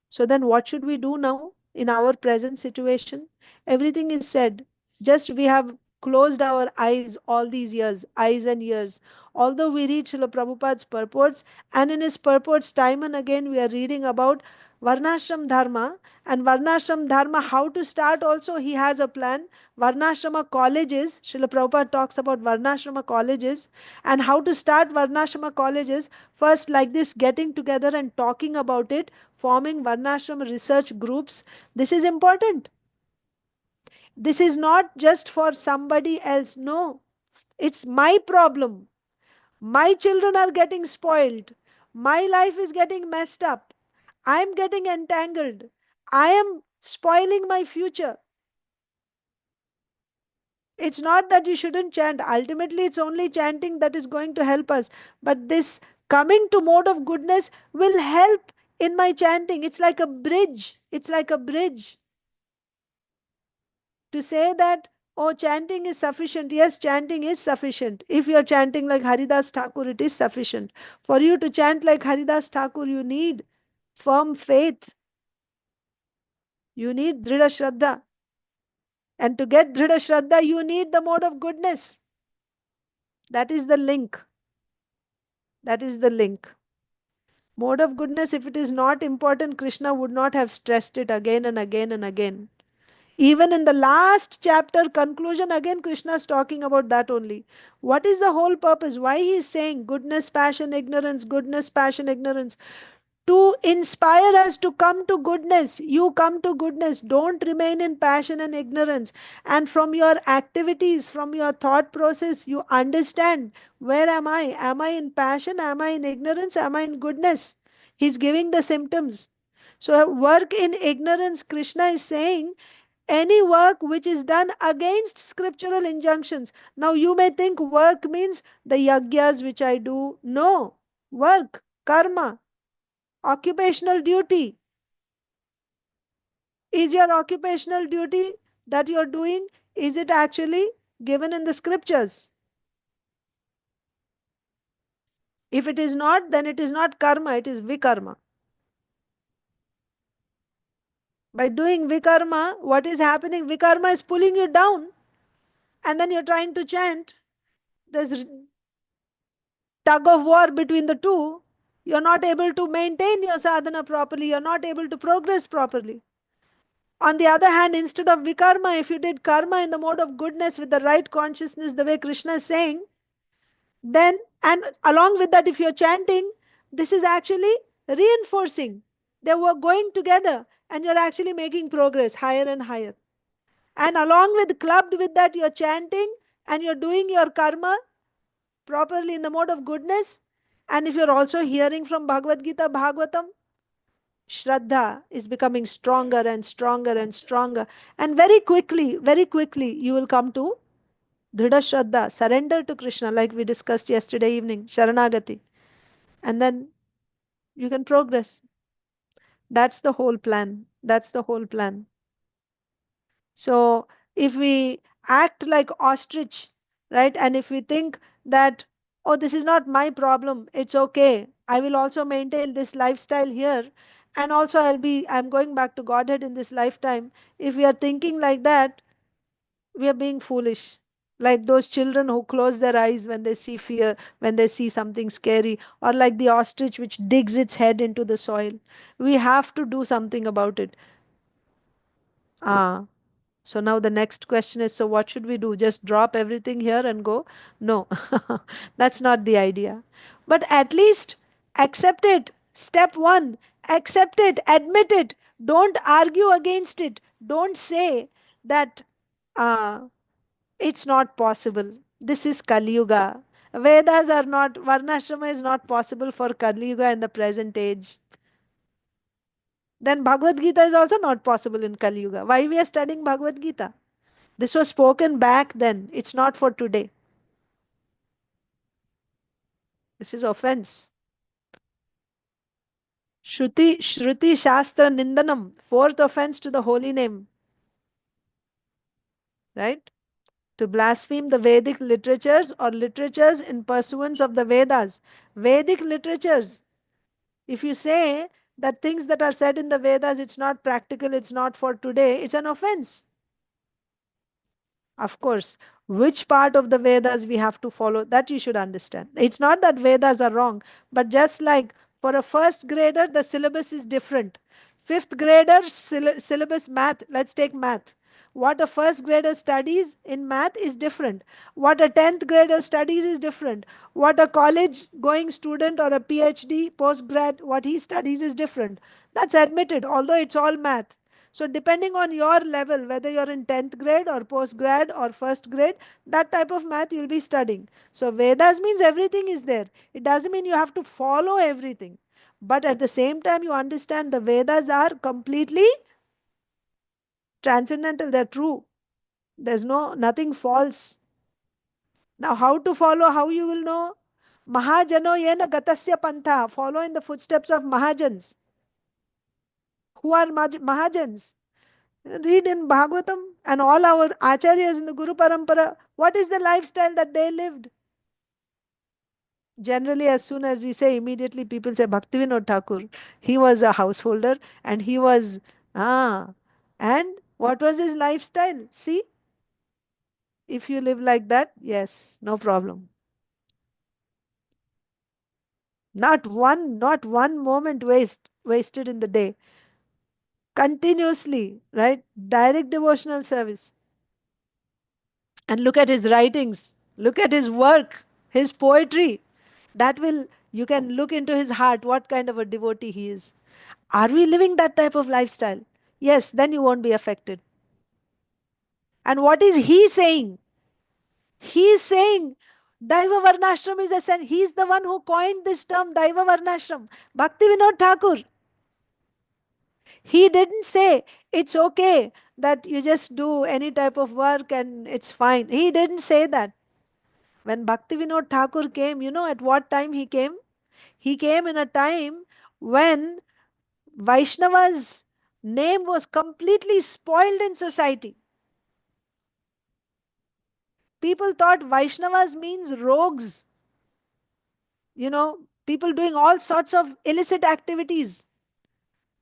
So then what should we do now in our present situation? Everything is said. Just we have closed our eyes all these years, eyes and ears. Although we read Srila Prabhupada's purports, and in his purports time and again we are reading about Varnashram Dharma, and Varnashram Dharma, how to start also he has a plan. Varnashrama colleges, Srila Prabhupada talks about Varnashrama colleges, and how to start Varnashrama colleges. First, like this, getting together and talking about it, forming Varnashram research groups. This is important. This is not just for somebody else. No, it's my problem. My children are getting spoiled. My life is getting messed up. I am getting entangled. I am spoiling my future. It's not that you shouldn't chant. Ultimately, it's only chanting that is going to help us. But this coming to mode of goodness will help in my chanting. It's like a bridge. It's like a bridge. To say that, oh, chanting is sufficient. Yes, chanting is sufficient. If you are chanting like Haridas Thakur, it is sufficient. For you to chant like Haridas Thakur, you need firm faith. You need Dhrida Shraddha. And to get Dhrida Shraddha, you need the mode of goodness. That is the link. That is the link. Mode of goodness, if it is not important, Krishna would not have stressed it again and again and again. Even in the last chapter conclusion, again Krishna is talking about that only. What is the whole purpose? Why he is saying goodness, passion, ignorance, goodness, passion, ignorance? To inspire us to come to goodness. You come to goodness. Don't remain in passion and ignorance. And from your activities, from your thought process, you understand, where am I? Am I in passion? Am I in ignorance? Am I in goodness? He's giving the symptoms. So, work in ignorance, Krishna is saying, any work which is done against scriptural injunctions. Now, you may think work means the yagyas which I do. No, work, karma, occupational duty. Is your occupational duty that you're doing, is it actually given in the scriptures? If it is not, then it is not karma, it is vikarma. By doing vikarma, what is happening? Vikarma is pulling you down, and then you're trying to chant. There's tug of war between the two. You're not able to maintain your sadhana properly, you're not able to progress properly. On the other hand, instead of vikarma, if you did karma in the mode of goodness with the right consciousness, the way Krishna is saying, then, and along with that, if you're chanting, this is actually reinforcing. They were going together, and you're actually making progress higher and higher. And along with, clubbed with that, you're chanting and you're doing your karma properly in the mode of goodness. And if you're also hearing from Bhagavad Gita, Bhagavatam, Shraddha is becoming stronger and stronger and stronger. And very quickly, you will come to Dhrida Shraddha, surrender to Krishna, like we discussed yesterday evening, Sharanagati. And then you can progress. That's the whole plan. That's the whole plan. So if we act like ostrich, right, and if we think that, oh, this is not my problem, it's okay, I will also maintain this lifestyle here, and also I'm going back to Godhead in this lifetime. If we are thinking like that, we are being foolish. Like those children who close their eyes when they see fear, when they see something scary, or like the ostrich which digs its head into the soil. We have to do something about it. Ah, so now the next question is, so what should we do? Just drop everything here and go? No, that's not the idea. But at least accept it. Step one, accept it, admit it. Don't argue against it. Don't say that uh, it's not possible. This is Kali Yuga. Vedas are not, Varnashrama is not possible for Kali Yuga in the present age. Then Bhagavad Gita is also not possible in Kali Yuga. Why we are studying Bhagavad Gita? This was spoken back then. It's not for today. This is offense. Shruti Shastra Nindanam. Fourth offense to the holy name. Right? To blaspheme the Vedic literatures or literatures in pursuance of the Vedas. Vedic literatures. If you say that things that are said in the Vedas, it's not practical, it's not for today, it's an offense. Of course, which part of the Vedas we have to follow, that you should understand. It's not that Vedas are wrong, but just like for a first grader, the syllabus is different. Fifth grader syllabus math, let's take math. What a first grader studies in math is different. What a 10th grader studies is different. What a college going student or a PhD, postgrad, what he studies is different. That's admitted, although it's all math. So depending on your level, whether you're in 10th grade or post grad or first grade, that type of math you'll be studying. So Vedas means everything is there. It doesn't mean you have to follow everything. But at the same time, you understand the Vedas are completely transcendental. They're true. There's nothing false. Now, how to follow, how you will know? Mahajano yena gatasya pantha. Follow in the footsteps of Mahajans. Who are Mahajans? Read in Bhagavatam and all our acharyas in the Guru Parampara. What is the lifestyle that they lived? Generally, as soon as we say, immediately people say Bhaktivinoda Thakur. He was a householder and he was, ah, and what was his lifestyle? See, if you live like that, yes, no problem. Not one moment wasted in the day. Continuously, right? Direct devotional service. And look at his writings, look at his work, his poetry. That will, you can look into his heart, what kind of a devotee he is. Are we living that type of lifestyle? Yes, then you won't be affected. And what is he saying? He is saying Daiva Varnashram is a sense. He is the one who coined this term Daiva Varnashram. Bhaktivinoda Thakur. He didn't say it's okay that you just do any type of work and it's fine. He didn't say that. When Bhaktivinoda Thakur came, you know at what time he came? He came in a time when Vaishnava's name was completely spoiled in society. People thought Vaishnavas means rogues, people doing all sorts of illicit activities,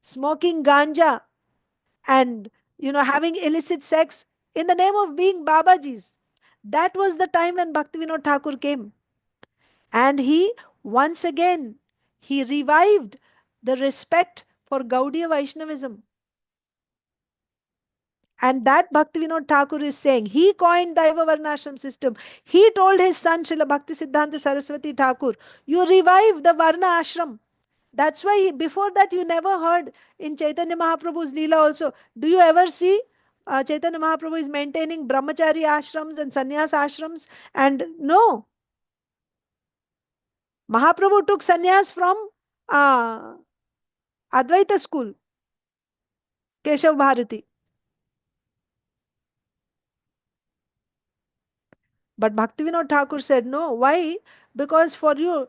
smoking ganja and, having illicit sex in the name of being Babajis. That was the time when Bhaktivinoda Thakur came. And he, once again, he revived the respect for Gaudiya Vaishnavism. And that Bhaktivinoda Thakur is saying, he coined Daiva Varnashram system. He told his son Srila Bhakti Siddhanta Saraswati Thakur, you revive the Varna Ashram. That's why before that you never heard in Chaitanya Mahaprabhu's Leela also. Do you ever see Chaitanya Mahaprabhu is maintaining brahmachari ashrams and sannyas ashrams? And no, Mahaprabhu took sannyas from uh, Advaita school, Keshav Bharati. But Bhaktivinoda Thakur said no. Why? Because for you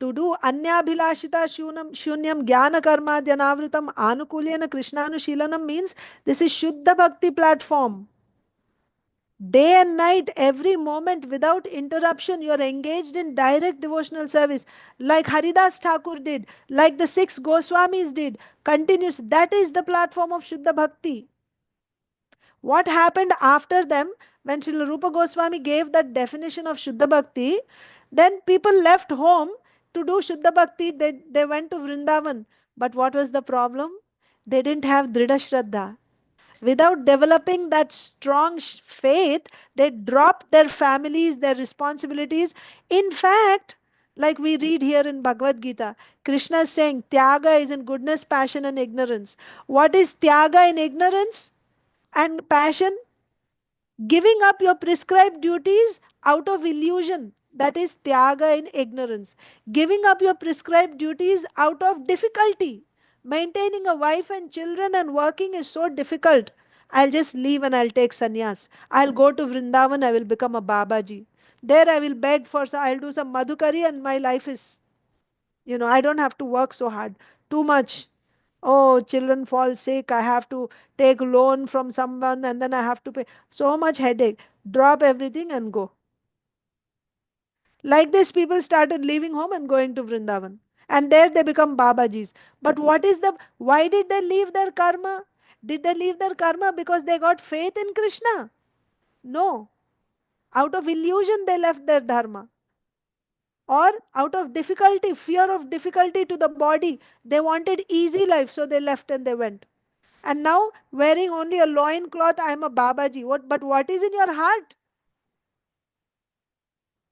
to do anyabhilashita shunyam jnana karma dhyanavritam anukulyena krishnanushilanam means this is Shuddha Bhakti platform. Day and night, every moment without interruption, you are engaged in direct devotional service, like Haridas Thakur did, like the six Goswamis did, continuous. That is the platform of Shuddha Bhakti. What happened after them when Srila Rupa Goswami gave that definition of Shuddha Bhakti? Then people left home to do Shuddha Bhakti. They went to Vrindavan. But what was the problem? They didn't have Dridha Shraddha. Without developing that strong faith, they dropped their families, their responsibilities. In fact, like we read here in Bhagavad Gita, Krishna is saying Tyaga is in goodness, passion, and ignorance. What is Tyaga in ignorance and passion? Giving up your prescribed duties out of illusion. That is Tyaga in ignorance. Giving up your prescribed duties out of difficulty. Maintaining a wife and children and working is so difficult. I'll just leave and I'll take sannyas. I'll go to Vrindavan, I will become a Babaji. There I will beg for, I'll do some madhukari and my life is, I don't have to work so hard. Too much. Oh, children fall sick. I have to take loan from someone and then I have to pay. So much headache. Drop everything and go. Like this, people started leaving home and going to Vrindavan. And there they become Babajis. But what is the, why did they leave their karma? Did they leave their karma because they got faith in Krishna? No. Out of illusion, they left their dharma. Or out of difficulty, fear of difficulty to the body, they wanted easy life, so they left and they went. And now, wearing only a loin cloth, I am a Babaji. What? But what is in your heart?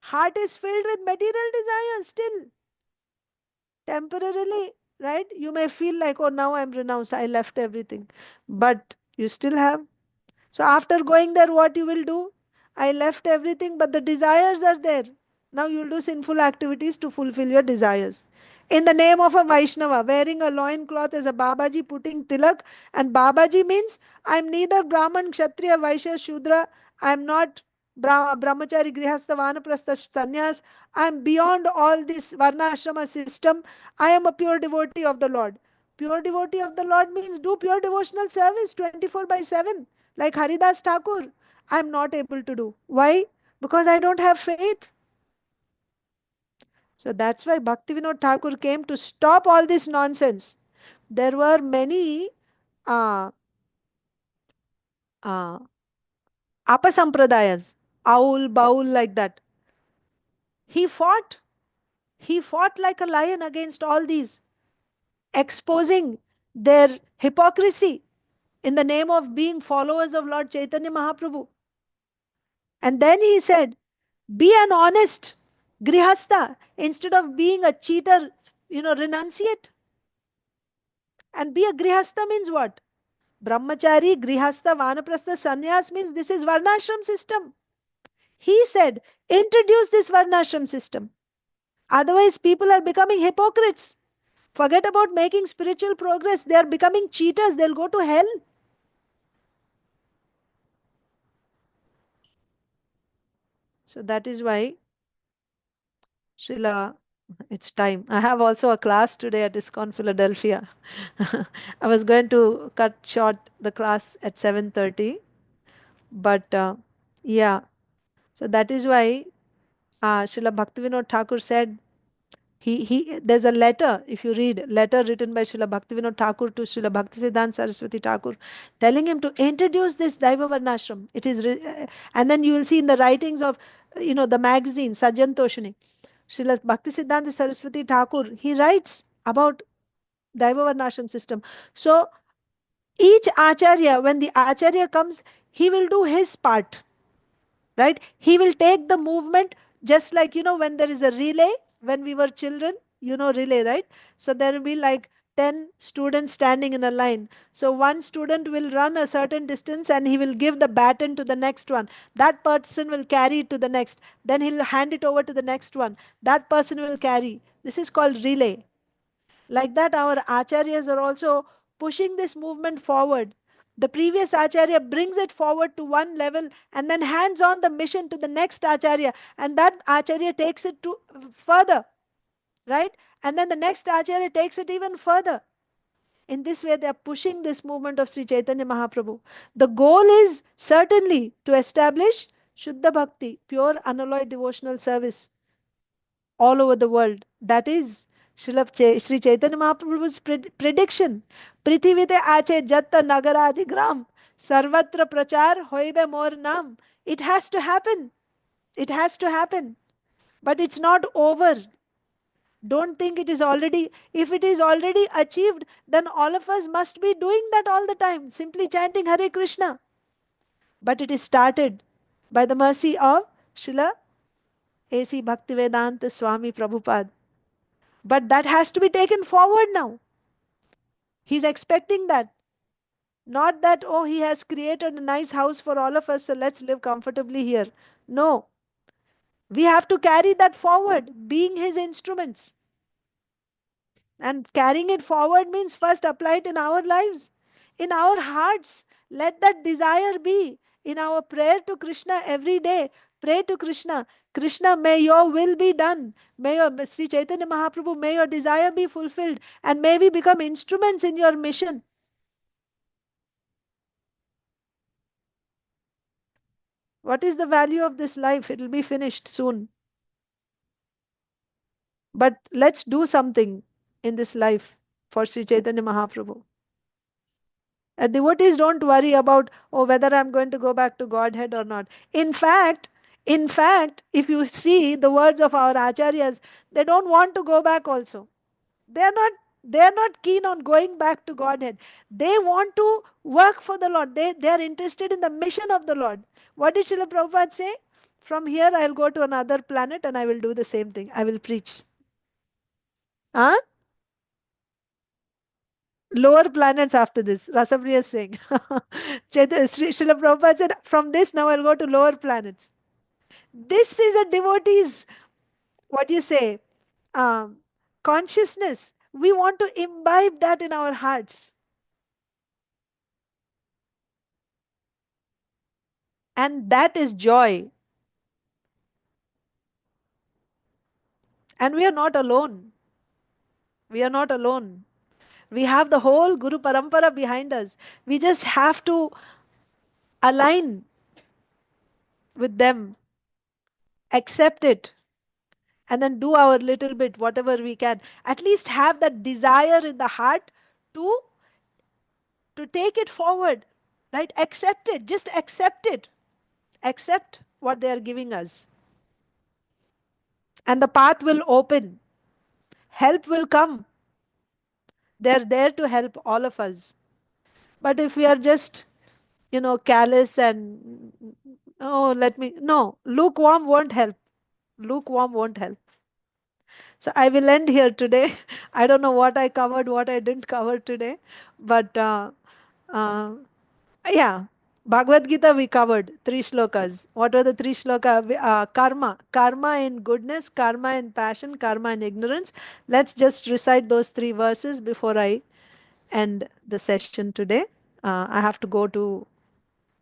Heart is filled with material desires still. Temporarily, right? You may feel like, oh, now I'm renounced, I left everything. But you still have. So after going there, what you will do? I left everything, but the desires are there. Now you will do sinful activities to fulfill your desires. In the name of a Vaishnava, wearing a loin cloth as a Babaji, putting tilak, and Babaji means I'm neither Brahman, Kshatriya, Vaishya, Shudra, I'm not Brahmachari, Grihastha, Vanaprastha, Sannyas, I'm beyond all this Varnashrama system. I am a pure devotee of the Lord. Pure devotee of the Lord means do pure devotional service 24 by 7 like Haridas Thakur. I'm not able to do. Why? Because I don't have faith. So that's why Bhaktivinoda Thakur came to stop all this nonsense. There were many uh, uh, apasampradayas, aul, baul, like that. He fought. He fought like a lion against all these, exposing their hypocrisy in the name of being followers of Lord Chaitanya Mahaprabhu. And then he said, be an honest grihastha instead of being a cheater, renunciate. And be a grihastha means what? Brahmachari, grihastha, vanaprastha, sannyas means this is varnashram system. He said, introduce this varnashram system. Otherwise, people are becoming hypocrites. Forget about making spiritual progress. They are becoming cheaters. They'll go to hell. So that is why, Srila, it's time. I have also a class today at ISKCON Philadelphia. I was going to cut short the class at 7:30, but yeah. So that is why Srila Bhaktivinoda Thakur said, there's a letter, if you read, letter written by Srila Bhaktivinoda Thakur to Srila Bhaktisiddhanta Saraswati Thakur, telling him to introduce this Daiva Varnashram. And then you will see in the writings of, the magazine, Sajjan Toshini, Srila Bhaktisiddhanta Saraswati Thakur, he writes about Daiva Varnashram system. So each Acharya, when the Acharya comes, he will do his part, right? He will take the movement, just like, when there is a relay, when we were children, relay, right? So there will be like 10 students standing in a line. So one student will run a certain distance and he will give the baton to the next one. That person will carry it to the next. Then he'll hand it over to the next one. That person will carry. This is called relay. Like that, our acharyas are also pushing this movement forward. The previous acharya brings it forward to one level and then hands on the mission to the next acharya, and that acharya takes it to further, right? And then the next acharya takes it even further. In this way, they are pushing this movement of Sri Chaitanya Mahaprabhu. The goal is certainly to establish Shuddha Bhakti, pure unalloyed devotional service, all over the world. That is Sri Chaitanya Mahaprabhu's prediction. Prithivite ache jatta nagaradi gram, sarvatra prachar hoibe mor nam. It has to happen. It has to happen. But it's not over. Don't think it is already, if it is already achieved, then all of us must be doing that all the time, simply chanting Hare Krishna. But it is started by the mercy of Srila A.C. Bhaktivedanta Swami Prabhupada. But that has to be taken forward now. He's expecting that. Not that, oh, he has created a nice house for all of us, so let's live comfortably here. No. We have to carry that forward, being his instruments. And carrying it forward means first apply it in our lives, in our hearts. Let that desire be in our prayer to Krishna every day. Pray to Krishna. Krishna, may your will be done. May your Sri Chaitanya Mahaprabhu, may your desire be fulfilled. And may we become instruments in your mission. What is the value of this life? It will be finished soon. But let's do something. in this life for Sri Chaitanya Mahaprabhu. Devotees don't worry about, oh, whether I'm going to go back to Godhead or not. In fact, in fact, if you see the words of our acharyas, they don't want to go back also. They are not they are not keen on going back to Godhead. They want to work for the Lord. They are interested in the mission of the Lord. What did Srila Prabhupada say? From here I'll go to another planet and I will do the same thing. I will preach. Huh? Lower planets after this. Rasapriya is saying. Srila Prabhupada said, from this now I'll go to lower planets. This is a devotee's, what do you say, um, consciousness. We want to imbibe that in our hearts. And that is joy. And we are not alone. We are not alone. We have the whole Guru Parampara behind us. We just have to align with them, accept it, and then do our little bit, whatever we can. At least have that desire in the heart to to take it forward, right? Accept it. Just accept it. Accept what they are giving us. And the path will open. Help will come. They're there to help all of us. But if we are just, callous and, oh, let me, no, lukewarm won't help. Lukewarm won't help. So I will end here today. I don't know what I covered, what I didn't cover today, but uh, yeah, Bhagavad Gita we covered three shlokas. What were the three shloka? Karma in goodness, karma in passion, karma in ignorance. Let's just recite those three verses before I end the session today. I have to go to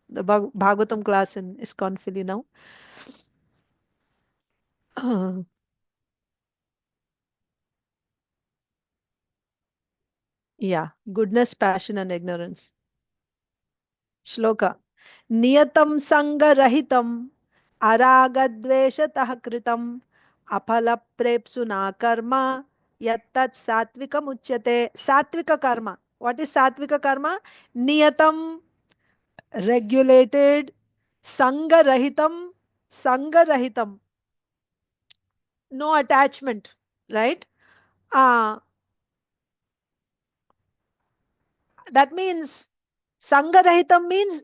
the Bhagavatam class in ISKCON Philly now. Yeah, goodness, passion, and ignorance. Shloka. Niyatam sangarahitam aragadveshatah kritam aphala prepsuna karma yattat satvikam uchyate. Satvika karma. What is satvika karma? Niyatam, regulated, sangarahitam, sangarahitam, no attachment, right? Uh, that means sangarahitam means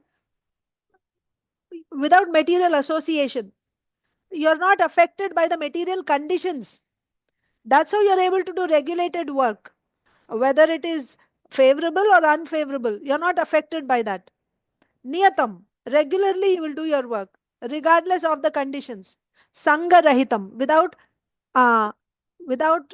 without material association. You're not affected by the material conditions. That's how you're able to do regulated work. Whether it is favorable or unfavorable, you're not affected by that. Niyatam, regularly you will do your work, regardless of the conditions. Sanga rahitam, uh, without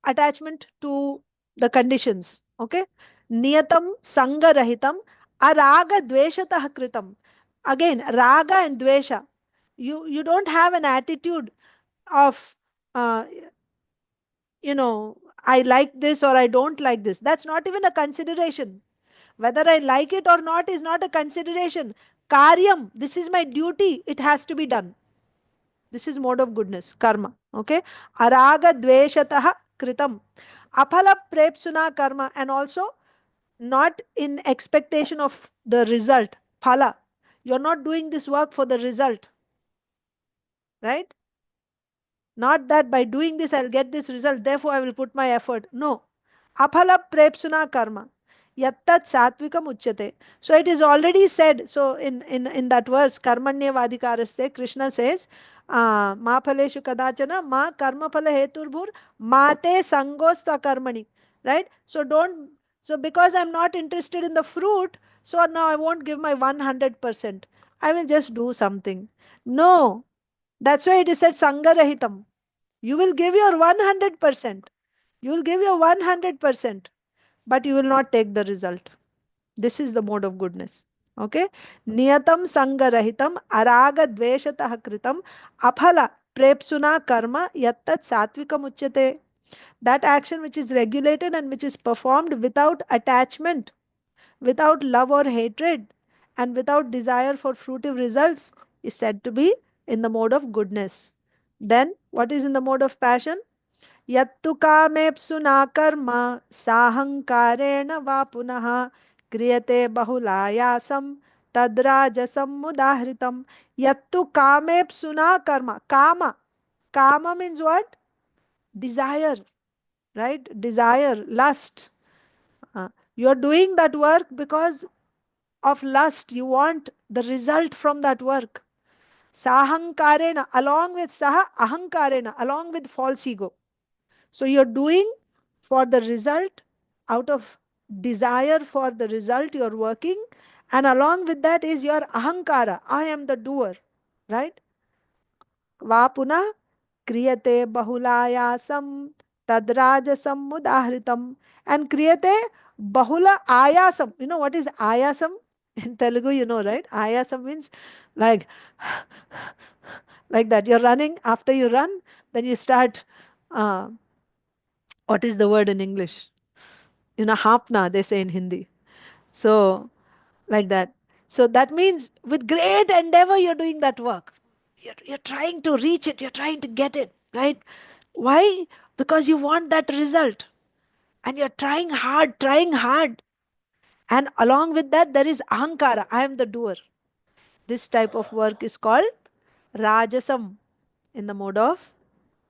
attachment to the conditions. Okay? Niyatam sanga rahitam araga dveshatah kritam. Again, raga and dvesha. You don't have an attitude of uh, I like this or I don't like this. That's not even a consideration. Whether I like it or not is not a consideration. Karyam, this is my duty, it has to be done. This is mode of goodness, karma. Okay? Araga dveshatah kritam. Aphala prepsuna karma, and also not in expectation of the result. Phala. You're not doing this work for the result, right? Not that by doing this I'll get this result, therefore I will put my effort. No. Aphala prepsuna karma. Yattat satvikam uchyate. So it is already said. So in that verse, karmanya vadikaraste, Krishna says, ma phaleshu kadachana ma karma phala heturbhur mate sangosta karmani. Right? So don't, so because I'm not interested in the fruit, so now I won't give my 100%. I will just do something. No. That's why it is said sangarahitam. You will give your 100%. You will give your 100%, but you will not take the result. This is the mode of goodness. Okay? Niyatam sangarahitam araga dveshatah kritam aphala prepsuna karma yattat satvikam uchyate. That action which is regulated and which is performed without attachment, without love or hatred, and without desire for fruitive results is said to be in the mode of goodness. Then, what is in the mode of passion? यत्तु कामेप्सुना कर्म साहंकारेण वा पुनः क्रियते बहुलायासं तद्राजसं मुदाहृतम्. Yattu kamepsuna karma. Kama. Kama means what? Desire, right? Desire, lust. You are doing that work because of lust. You want the result from that work. Sahankarena, along with saha, ahankarena, along with false ego. So you're doing for the result, out of desire for the result you're working, and along with that is your ahankara. I am the doer, right? Va punah kriyate bahulayasam tadrajasam mudahritam. And kriyate bahula ayasam. You know what is ayasam? In Telugu, you know, right? Ayasam means like like that. You're running. After you run, then you start. Uh, what is the word in English? You know, hapna, they say in Hindi. So, like that. So that means with great endeavor, you're doing that work. You're trying to reach it, you're trying to get it, right? Why? Because you want that result. And you're trying hard, trying hard. And along with that, there is ahankara. I am the doer. This type of work is called rajasam in the mode of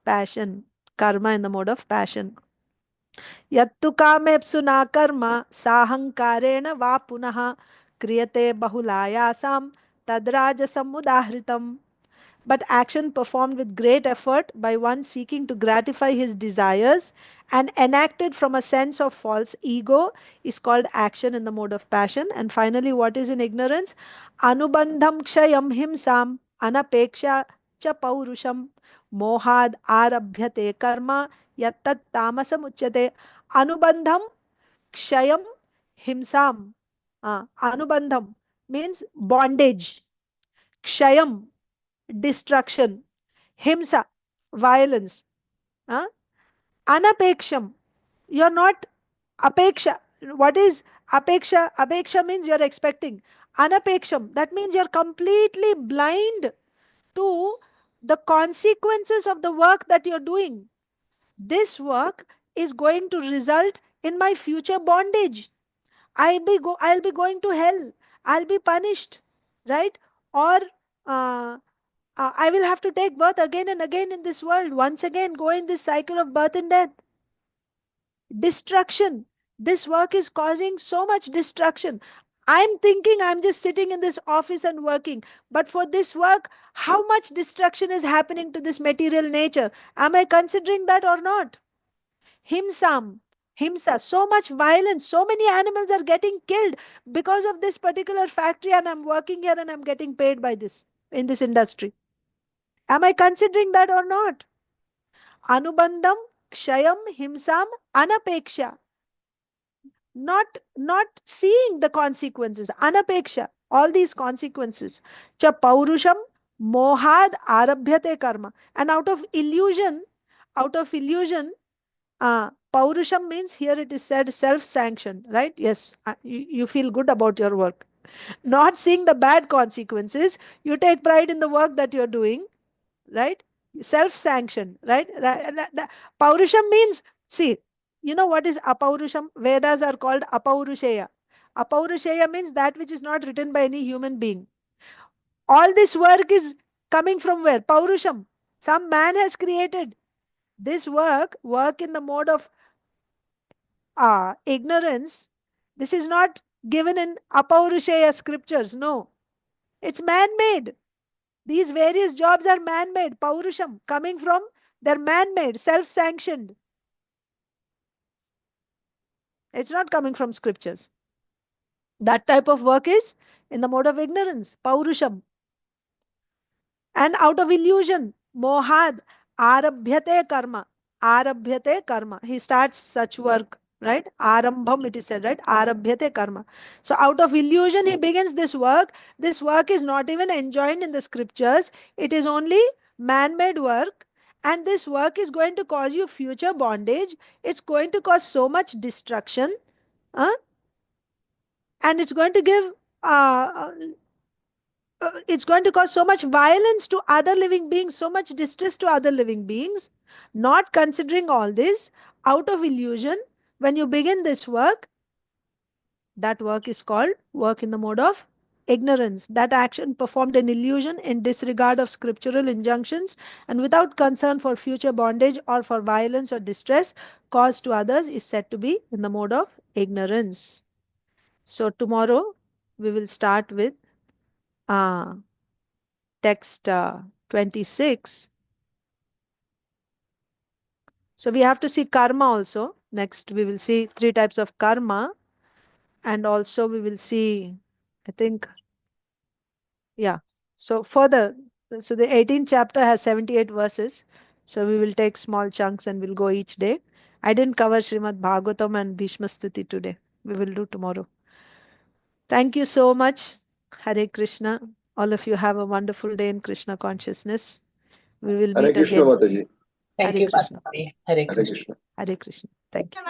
passion, karma in the mode of passion. यत्तु कामेप्सु न कर्म साहंकारेण वा पुनः क्रियते बहुलायासां तद्राजसमुदाहृतम्. But action performed with great effort by one seeking to gratify his desires and enacted from a sense of false ego is called action in the mode of passion. And finally, what is in ignorance? Anubandham kshayam himsam anapeksha cha paurusham mohad arabhyate karma yattat tamasam uchyate. Anubandham kshayam himsam. Anubandham means bondage. Kshayam, destruction. Himsa, violence. Huh? Anapeksham, you're not apeksha. What is apeksha? Apeksha means you're expecting. Anapeksham, that means you're completely blind to the consequences of the work that you're doing. This work is going to result in my future bondage. I'll be going to hell. I'll be punished, right? Or uh, I will have to take birth again and again in this world, once again go in this cycle of birth and death. Destruction. This work is causing so much destruction. I'm thinking I'm just sitting in this office and working, but for this work, how much destruction is happening to this material nature? Am I considering that or not? Himsam, himsa, so much violence, so many animals are getting killed because of this particular factory, and I'm working here and I'm getting paid by this in this industry. Am I considering that or not? Anubandham, kshayam, himsam, anapeksha. Not seeing the consequences. Anapeksha. All these consequences. Cha paurusham, mohad arabhyate karma. And out of illusion, paurusham means here it is said self-sanctioned, right? Yes, you feel good about your work. Not seeing the bad consequences, you take pride in the work that you're doing, right? Self-sanctioned, right? Paurusham means, see, you know what is apaurusham? Vedas are called apaurusheya. Apaurusheya means that which is not written by any human being. All this work is coming from where? Paurusham. Some man has created this work in the mode of ignorance. This is not given in apaurusheya scriptures. No, it's man-made. These various jobs are man-made, paurusham, coming from, they're man-made, self-sanctioned. It's not coming from scriptures. That type of work is in the mode of ignorance, paurusham. And out of illusion, mohad, arabhyate karma. Arabhyate karma. He starts such work, right? Arambham, it is said, right? Arabhyate karma. So out of illusion, he begins this work. This work is not even enjoined in the scriptures. It is only man-made work. And this work is going to cause you future bondage. It's going to cause so much destruction. Uh, and uh, it's going to cause so much violence to other living beings, so much distress to other living beings. Not considering all this, out of illusion, when you begin this work, that work is called work in the mode of ignorance. That action performed in illusion, in disregard of scriptural injunctions, and without concern for future bondage or for violence or distress caused to others is said to be in the mode of ignorance. So, tomorrow we will start with uh, text 26. So, we have to see karma also. Next, we will see three types of karma, and also we will see, I think, yeah. So further, so the 18th chapter has 78 verses. So we will take small chunks and we'll go each day. I didn't cover Srimad Bhagavatam and Bhishma Stuti today. We will do tomorrow. Thank you so much. Hare Krishna. All of you have a wonderful day in Krishna consciousness. We will Hare meet Krishna, again. Mataji. Thank Hare you, Krishna. Bhakti. Hare Hare Krishna. Krishna. Hare Krishna. Thank you.